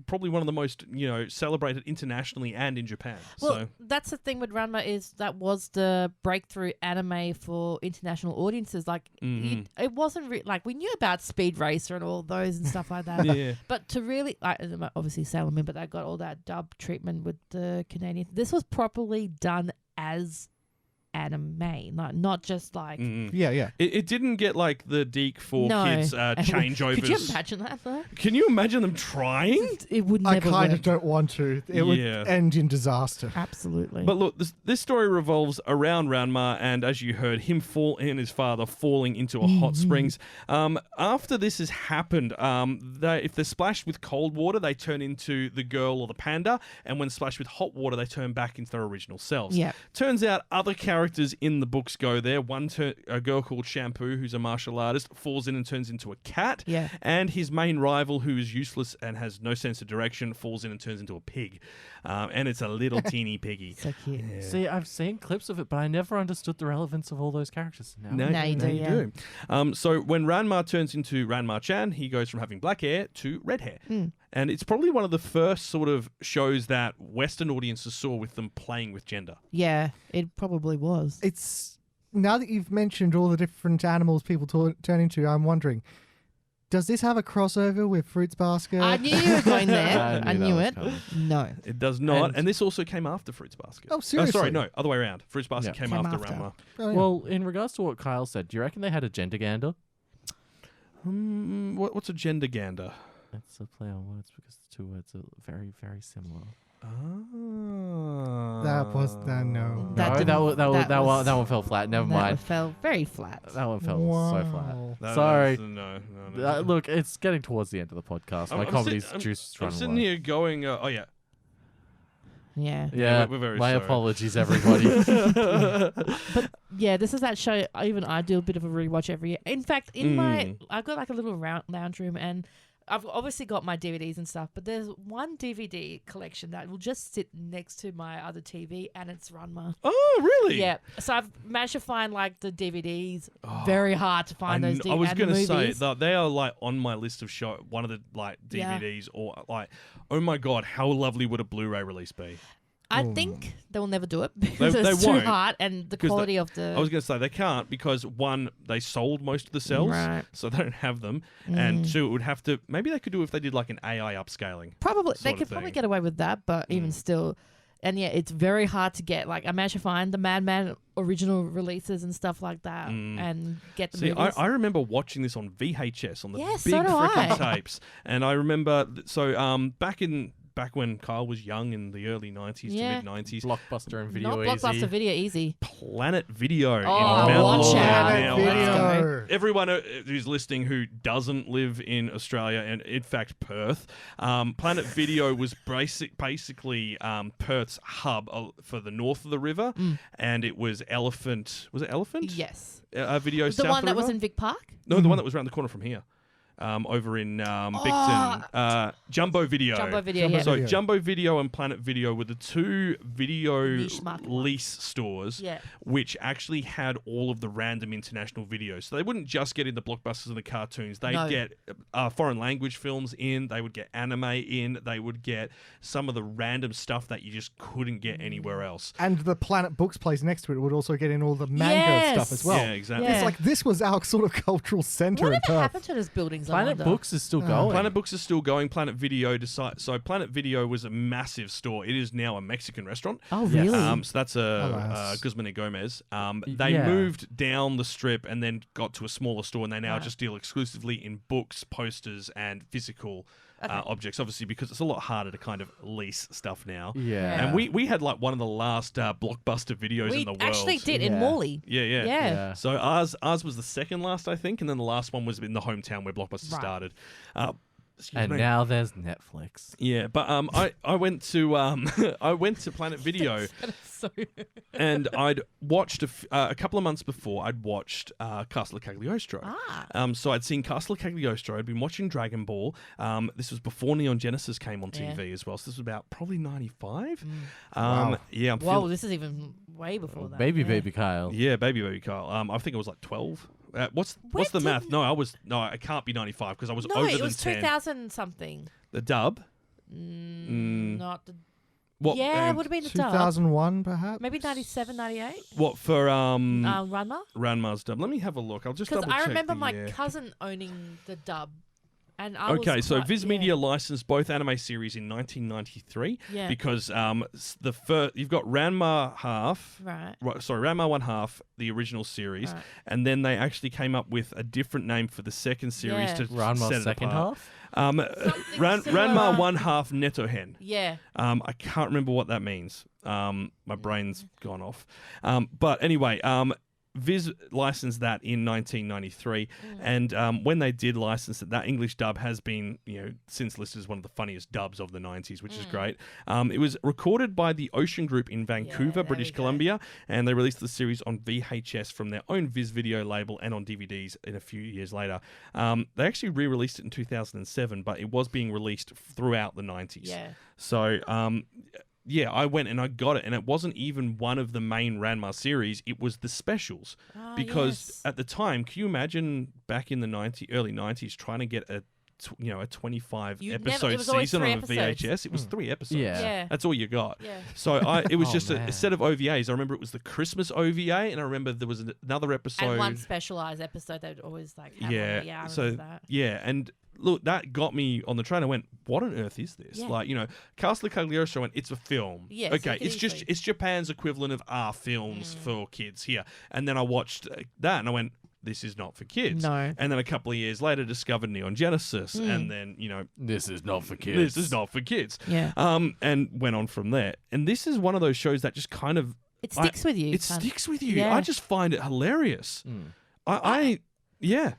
probably one of the most, celebrated internationally and in Japan. Well, So that's the thing with Ranma is that was the breakthrough anime for international audiences. Like, it wasn't like we knew about Speed Racer and all those and stuff like that. Yeah. But to really, obviously Sailor Moon, but they got all that dub treatment with the Canadian. This was properly done as anime, like not just like It didn't get like the Deke for kids changeovers. Could you imagine that though? Can you imagine them trying? It would I never kind work. of don't want to. It would end in disaster. Absolutely. But look, this story revolves around Ranma, and as you heard, him and his father falling into a hot springs. After this has happened, if they're splashed with cold water, they turn into the girl or the panda, and when splashed with hot water, they turn back into their original selves. Yeah. Turns out other characters in the books go there. A girl called Shampoo, who's a martial artist, falls in and turns into a cat. Yeah. And his main rival, who is useless and has no sense of direction, falls in and turns into a pig. And it's a little teeny piggy. So cute. Yeah. See, I've seen clips of it, but I never understood the relevance of all those characters. Now you do. So when Ranma turns into Ranma-chan, he goes from having black hair to red hair. And it's probably one of the first sort of shows that Western audiences saw with them playing with gender. Yeah, it probably was. It's now that you've mentioned all the different animals people turn into, I'm wondering, does this have a crossover with Fruits Basket? I knew you were going there. I knew it. Coming. No. It does not. And this also came after Fruits Basket. Oh, seriously? Sorry, no, other way around. Fruits Basket came after Ranma. Oh, yeah. Well, in regards to what Kyle said, do you reckon they had a gender gander? What's a gender gander? It's a play on words because the two words are very, very similar. That was no. That one fell flat. Never mind. That fell very flat. That one fell so flat. No, Sorry. No. Look, it's getting towards the end of the podcast. My comedy's juice I'm running sitting away. here going, oh yeah. Yeah. Yeah, we're very my sorry. apologies, everybody. But yeah, this is that show. Even I do a bit of a rewatch every year. In fact, I've got like a little lounge room, and I've obviously got my DVDs and stuff. But there's one DVD collection that will just sit next to my other TV, and it's Ranma. Oh, really? Yeah. So I've managed to find like the DVDs. Very hard to find those DVDs. I was going to say that they are like on my list of one of the like DVDs or like, oh my god, how lovely would a Blu-ray release be? I think they will never do it because They it's too won't, hard and the quality of the... I was going to say they can't because one, they sold most of the cells, so they don't have them, and two, it would have to... Maybe they could do if they did like an AI upscaling. Probably. They sort of could probably thing. get away with that, but even still... And yeah, it's very hard to get. Like, I managed to find the Madman original releases and stuff like that and get the movies. I remember watching this on VHS on the Yeah, big so do freaking I. tapes. And I remember, back when Kyle was young in the early 90s to mid-90s. Blockbuster and Video Not Easy. Blockbuster Video Easy. Planet Video in watch Mount out. Now, Video. everyone who's listening who doesn't live in Australia and in fact Perth, Planet Video was basically Perth's hub for the north of the river, and it was Elephant. Was it Elephant? Yes. Video The south one of that the was river? in Vic Park? No, the one that was around the corner from here. Over in Bicton. Jumbo Video. Jumbo Video, yeah. So Jumbo Video and Planet Video were the two video Niche market lease stores which actually had all of the random international videos. So they wouldn't just get in the blockbusters and the cartoons. They'd get foreign language films in. They would get anime in. They would get some of the random stuff that you just couldn't get anywhere else. And the Planet Books place next to it would also get in all the manga stuff as well. Yeah, exactly. It's like this was our sort of cultural center in Whatever Perth. happened to those buildings? Planet Books is still going. Planet Books is still going. Planet Video so Planet Video was a massive store. It is now a Mexican restaurant. Oh, really? So that's Guzman y Gomez. They Yeah. moved down the strip and then got to a smaller store, and they now just deal exclusively in books, posters, and physical objects. Obviously, because it's a lot harder to kind of lease stuff now. Yeah. And we had like one of the last blockbuster videos in the world. We actually did in Morley. Yeah. So ours was the second last, I think, and then the last one was in the hometown where Blockbuster started. And now there's Netflix. Yeah, but I went to I went to Planet Video, and I'd watched a couple of months before. I'd watched Castle of Cagliostro. So I'd seen Castle of Cagliostro. I'd been watching Dragon Ball. This was before Neon Genesis came on TV as well. So this was about probably 95. Wow. Yeah. This is even way before that. Baby Kyle. Yeah, baby Kyle. I think I was like 12. What's the math? I can't be 95 because I was over than 10. No, it was 2000 something. The dub? Not the... What? Yeah, it would have been the dub. 2001, perhaps? Maybe 97, 98. What, for Ranma? Ranma's dub. Let me have a look. I'll just double check. Because I remember the my year. cousin owning the dub. And so Viz Media licensed both anime series in 1993 because you've got Ranma half, Ranma 1 half, the original series, and then they actually came up with a different name for the second series to Ranma's set it second apart. half? Ranma 1 half Netohen. Yeah. I can't remember what that means. My brain's gone off. But anyway, Viz licensed that in 1993, and when they did license it, that English dub has been, since listed as one of the funniest dubs of the 90s, which is great. It was recorded by the Ocean Group in Vancouver, British Columbia, and they released the series on VHS from their own Viz Video label and on DVDs in a few years later. They actually re-released it in 2007, but it was being released throughout the 90s. Yeah. So, I went and I got it, and it wasn't even one of the main Ranma series. It was the specials, because at the time, can you imagine back in the early 90s trying to get a 25 episode season on a VHS? It was 3 episodes. Yeah. That's all you got. Yeah. So it was just a set of OVAs. I remember it was the Christmas OVA, and I remember there was another episode. And one specialized episode that would always have on it. Yeah, I remember that. Yeah, and look, that got me on the train. I went, what on earth is this? Yeah. Castle of Cagliostro, and it's a film. Yes, okay, it's Japan's equivalent of our films for kids here. And then I watched that, and I went, this is not for kids. No. And then a couple of years later, discovered Neon Genesis, and then, this is not for kids. This is not for kids. Yeah. And went on from there. And this is one of those shows that just kind of... It sticks with you. It sticks with you. Yeah. I just find it hilarious. Yeah.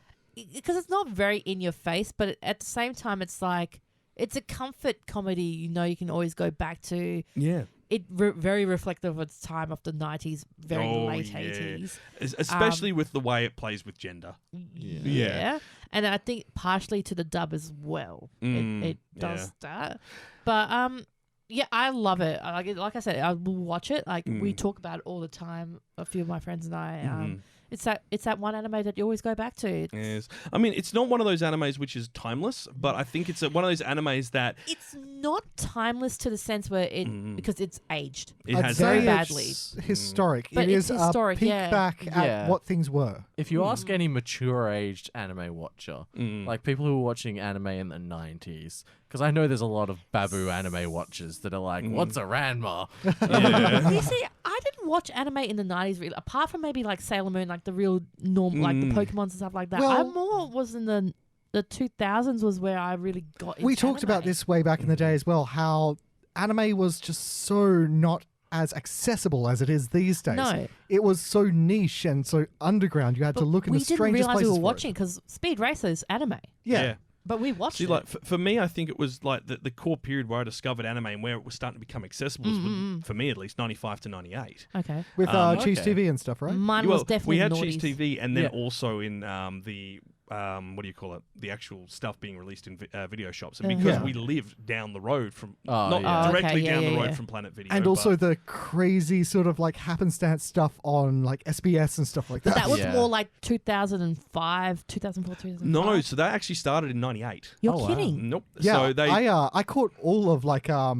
Because it's not very in your face, but at the same time, it's like, it's a comfort comedy, you can always go back to. Yeah. It very reflective of its time of the 90s, very late 80s. Especially with the way it plays with gender. Yeah. And I think partially to the dub as well. It does that. But I love it. Like I said, I will watch it. Like we talk about it all the time, a few of my friends and I. It's that one anime that you always go back to. Yes. I mean, it's not one of those animes which is timeless, but I think it's one of those animes that... It's not timeless to the sense where because it's aged It very badly. It's historic. But it it's is historic, a peek yeah. back at what things were. If you ask any mature-aged anime watcher, like people who were watching anime in the 90s, because I know there's a lot of babu anime watchers that are like, what's a Ranma? You see, I didn't watch anime in the 90s really, apart from maybe like Sailor Moon, like the real normal, like the Pokemons and stuff like that. Well, I more was in the 2000s was where I really got into We talked about this way back in the day as well, how anime was just so not as accessible as it is these days. No. It was so niche and so underground. You had to look in the strangest We didn't realize places we were for watching because Speed Racer's anime. Yeah. But we watched See, it. like for me, I think it was like the core period where I discovered anime and where it was starting to become accessible. Was for me, at least, 95 to 98. Okay. With Cheese TV and stuff, right? Mine was definitely we had noughties. Cheese TV, and then also in the what do you call it? The actual stuff being released in video shops, and because we lived down the road from directly down the road from Planet Video, and also the crazy sort of like happenstance stuff on like SBS and stuff like that. But that was more like 2005, 2004, 2005. No, so that actually started in 98. You're kidding? Nope. Yeah, so they I caught all of like I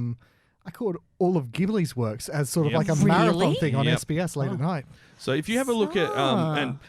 caught all of Ghibli's works as sort of like a marathon thing on SBS late at night. So if you have a look at and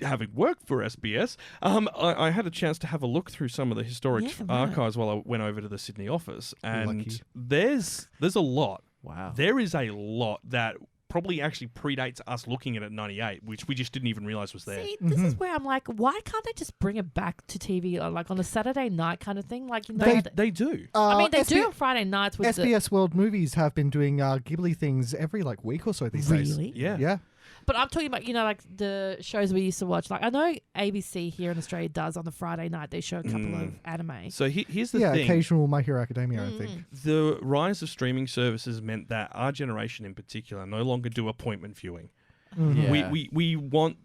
having worked for SBS, I had a chance to have a look through some of the historic archives while I went over to the Sydney office, and there's a lot. Wow. There is a lot that probably actually predates us looking at it 98, which we just didn't even realize was there. See, this is where I'm like, why can't they just bring it back to TV, like on a Saturday night kind of thing? Like, you know, they do. I mean, they do on Friday nights with SBS World Movies have been doing Ghibli things every like week or so these days. Really? Yeah. But I'm talking about, you know, like the shows we used to watch. Like, I know ABC here in Australia does on the Friday night. They show a couple of anime. So here's the thing. Occasional My Hero Academia, I think. The rise of streaming services meant that our generation in particular no longer do appointment viewing. We want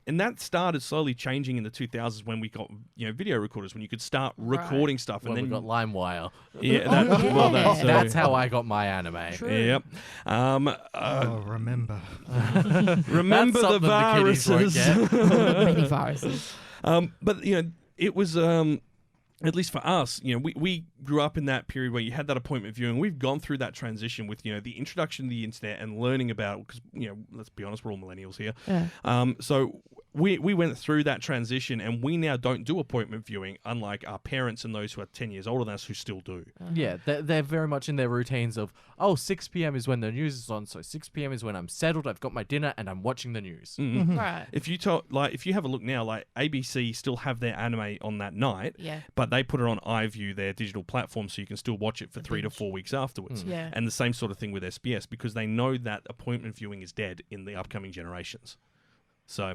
and that started slowly changing in the 2000s when we got video recorders, when you could start recording stuff, and When then we got LimeWire. That's how I got my anime. True. Yep. Remember remember the viruses. Many viruses. But it was at least for us, we grew up in that period where you had that appointment viewing. We've gone through that transition with, the introduction to the internet and learning about it, because, let's be honest, we're all millennials here. Yeah. So we went through that transition, and we now don't do appointment viewing, unlike our parents and those who are 10 years older than us who still do. Yeah, they're very much in their routines of, 6 p.m. is when the news is on, so 6 p.m. is when I'm settled, I've got my dinner, and I'm watching the news. Right. If you have a look now, like ABC still have their anime on that night, but they put it on iView, their digital platform, so you can still watch it for 3 to 4 weeks afterwards. Yeah. And the same sort of thing with SBS, because they know that appointment viewing is dead in the upcoming generations. So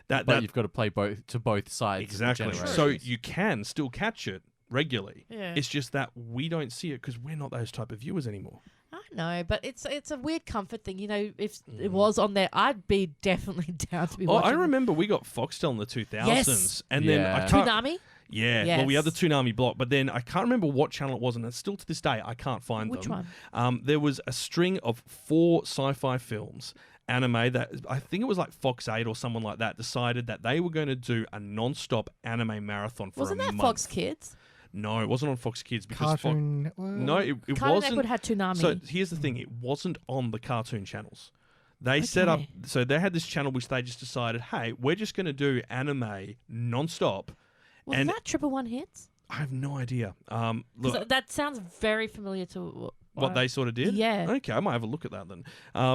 but you've got to play both sides. Exactly. Of the so you can still catch it regularly. Yeah. It's just that we don't see it because we're not those type of viewers anymore. I know, but it's a weird comfort thing. If it was on there, I'd be definitely down to be watching. I remember we got Foxtel in the 2000s. Yes. And then I can't... Toonami? Yeah, yes. Well, we had the Toonami block, but then I can't remember what channel it was, and still to this day, I can't find Which them. one? There was a string of 4 sci-fi films, anime, that I think it was like Fox 8 or someone like that, decided that they were going to do a non-stop anime marathon for Wasn't a that month. Fox Kids? No, it wasn't on Fox Kids because Cartoon Network? No, it Cartoon wasn't. Network had Toonami. So here's the thing: it wasn't on the cartoon channels. They set up, so they had this channel which they just decided, hey, we're just going to do anime non-stop. Was that 111 Hits? I have no idea. Look, that sounds very familiar to what they sort of did? Yeah. Okay, I might have a look at that then.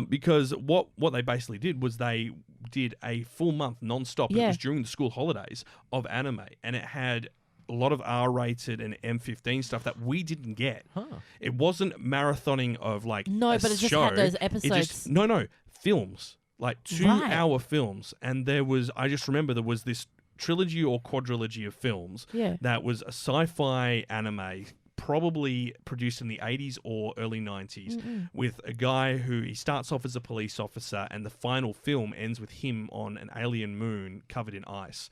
Because what they basically did was they did a full month non-stop. Yeah. It was during the school holidays of anime, and it had a lot of R-rated and M15 stuff that we didn't get. It wasn't marathoning of like No, a but it just show. had those episodes. No, films. Like 2-hour films. And I just remember there was this trilogy or quadrilogy of films that was a sci-fi anime, probably produced in the 80s or early 90s, with a guy who he starts off as a police officer, and the final film ends with him on an alien moon covered in ice.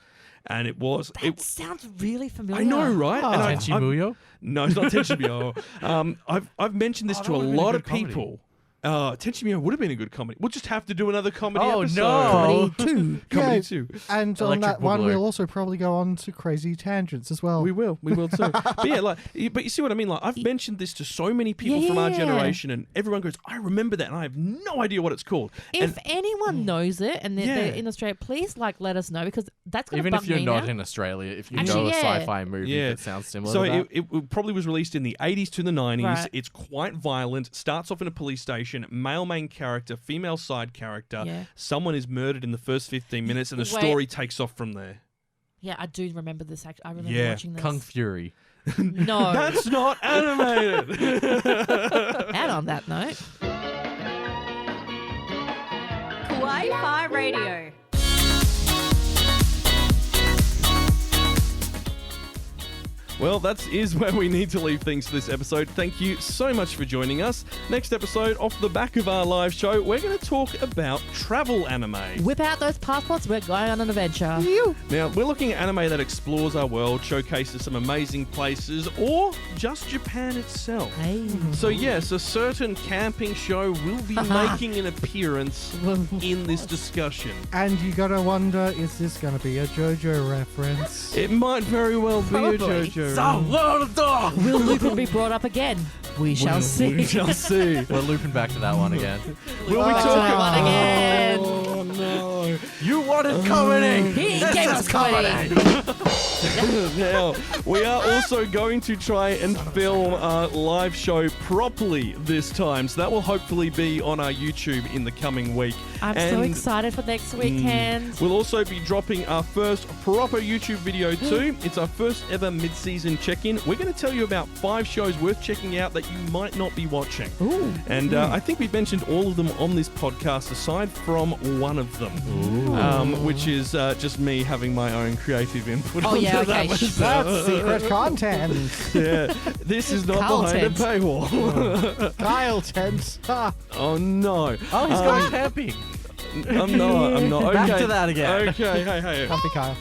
And it sounds really familiar. I know, right? Tenchi Muyo? No, it's not Tenchi Muyo. I've mentioned this to a lot of people. Tenchi would have been a good comedy. We'll just have to do another comedy episode. No. Comedy 2. Comedy 2. And on Electric that one, Boogaloo. we'll also probably go on to crazy tangents as well. We will too. But yeah, but you see what I mean? Like, I've mentioned this to so many people from our generation, and everyone goes, I remember that, and I have no idea what it's called. If anyone knows it and they're in Australia, please let us know, because that's going to Even bump if you're me not out. in Australia, if you Actually, know a yeah. sci-fi movie that sounds similar So to that. it probably was released in the 80s to the 90s. Right. It's quite violent. Starts off in a police station. Male main character, female side character. Yeah. Someone is murdered in the first 15 minutes, and the Wait. story takes off from there. Yeah, I do remember this. I remember watching this. Kung Fury. No. That's not animated. And on that note, Kawaii-Fi Radio. Well, that is where we need to leave things for this episode. Thank you so much for joining us. Next episode, off the back of our live show, we're going to talk about travel anime. whip out those passports. We're going on an adventure. Now, we're looking at anime that explores our world, showcases some amazing places, or just Japan itself. Hey. So yes, a certain camping show will be making an appearance in this discussion. And you gotta wonder, is this gonna be a JoJo reference? It might very well be Probably. a JoJo. Will Lupin be brought up again? We shall see. We shall see. We're looping back to that one again. Will we Back to talk that one again. Oh no! You wanted comedy! He This gave is us comedy. Now, we are also going to try and film our live show properly this time. So that will hopefully be on our YouTube in the coming week. I'm so excited for next weekend. We'll also be dropping our first proper YouTube video too. It's our first ever mid-season check-in. We're going to tell you about 5 shows worth checking out that you might not be watching. Ooh. And I think we've mentioned all of them on this podcast aside from one of them, which is just me having my own creative input. Oh, yeah, onto okay. that one. That's secret content. Yeah, this is not Kyle behind tent. a paywall. Kyle tent. Oh no! Oh, he's going camping. I'm not. Okay. Back to that again. Okay, hey. Comfy Kyle.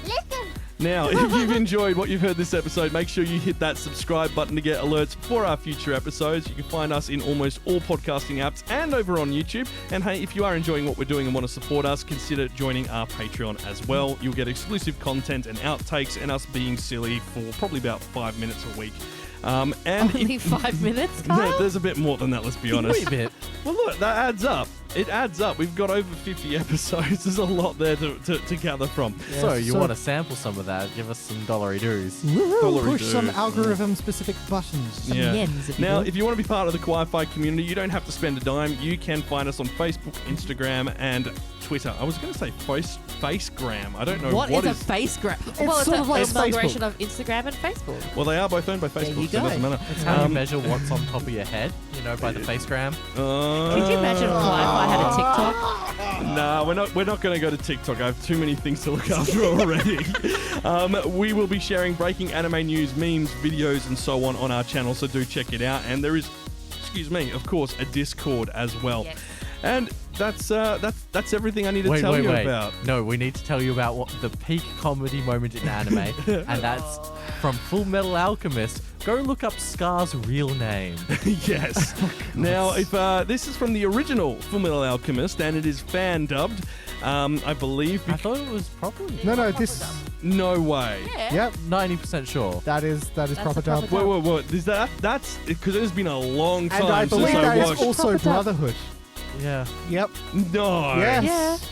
Now, if you've enjoyed what you've heard this episode, make sure you hit that subscribe button to get alerts for our future episodes. You can find us in almost all podcasting apps and over on YouTube. And hey, if you are enjoying what we're doing and want to support us, consider joining our Patreon as well. You'll get exclusive content and outtakes and us being silly for probably about 5 minutes a week. And Only 5 minutes, Kyle? there's a bit more than that, let's be honest. Wee bit. Well, look, that adds up. It adds up. We've got over 50 episodes. There's a lot there to gather from. So you want to sample some of that? Give us some dollary doos. Push some algorithm-specific buttons. Yeah. Yens, if you Now, will. if you want to be part of the Kawaii-Fi community, you don't have to spend a dime. You can find us on Facebook, Instagram, and Twitter. I was going to say Facegram. I don't know What is a Facegram? Well, it's sort of like a amalgamation Facebook. of Instagram and Facebook. Well, they are both owned by Facebook, you so it go. doesn't matter. It's how you measure what's on top of your head, by the facegram. Could you imagine if Kawaii-Fi had a TikTok? Nah, we're not going to go to TikTok. I have too many things to look after already. We will be sharing breaking anime news, memes, videos, and so on our channel, so do check it out. And there is, of course, a Discord as well. Yes. And that's everything I need to tell you about. No, we need to tell you about what the peak comedy moment in anime, and that's from Full Metal Alchemist. Go look up Scar's real name. Yes. Now, if this is from the original Fullmetal Alchemist, and it is fan dubbed, I believe. I thought it was proper. No, this. No way. Yep, 90% sure. that is proper dub. Wait. Is that's because it has been a long time And I since believe I that watched. is also Proper dub. Brotherhood. Yeah. Yep. No. Yes.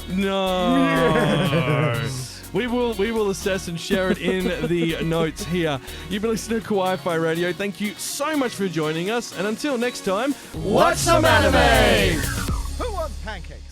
Yeah. No. We will assess and share it in the notes here. You've been listening to Kawaii-Fi Radio. Thank you so much for joining us, and until next time, watch some anime! Who wants pancakes?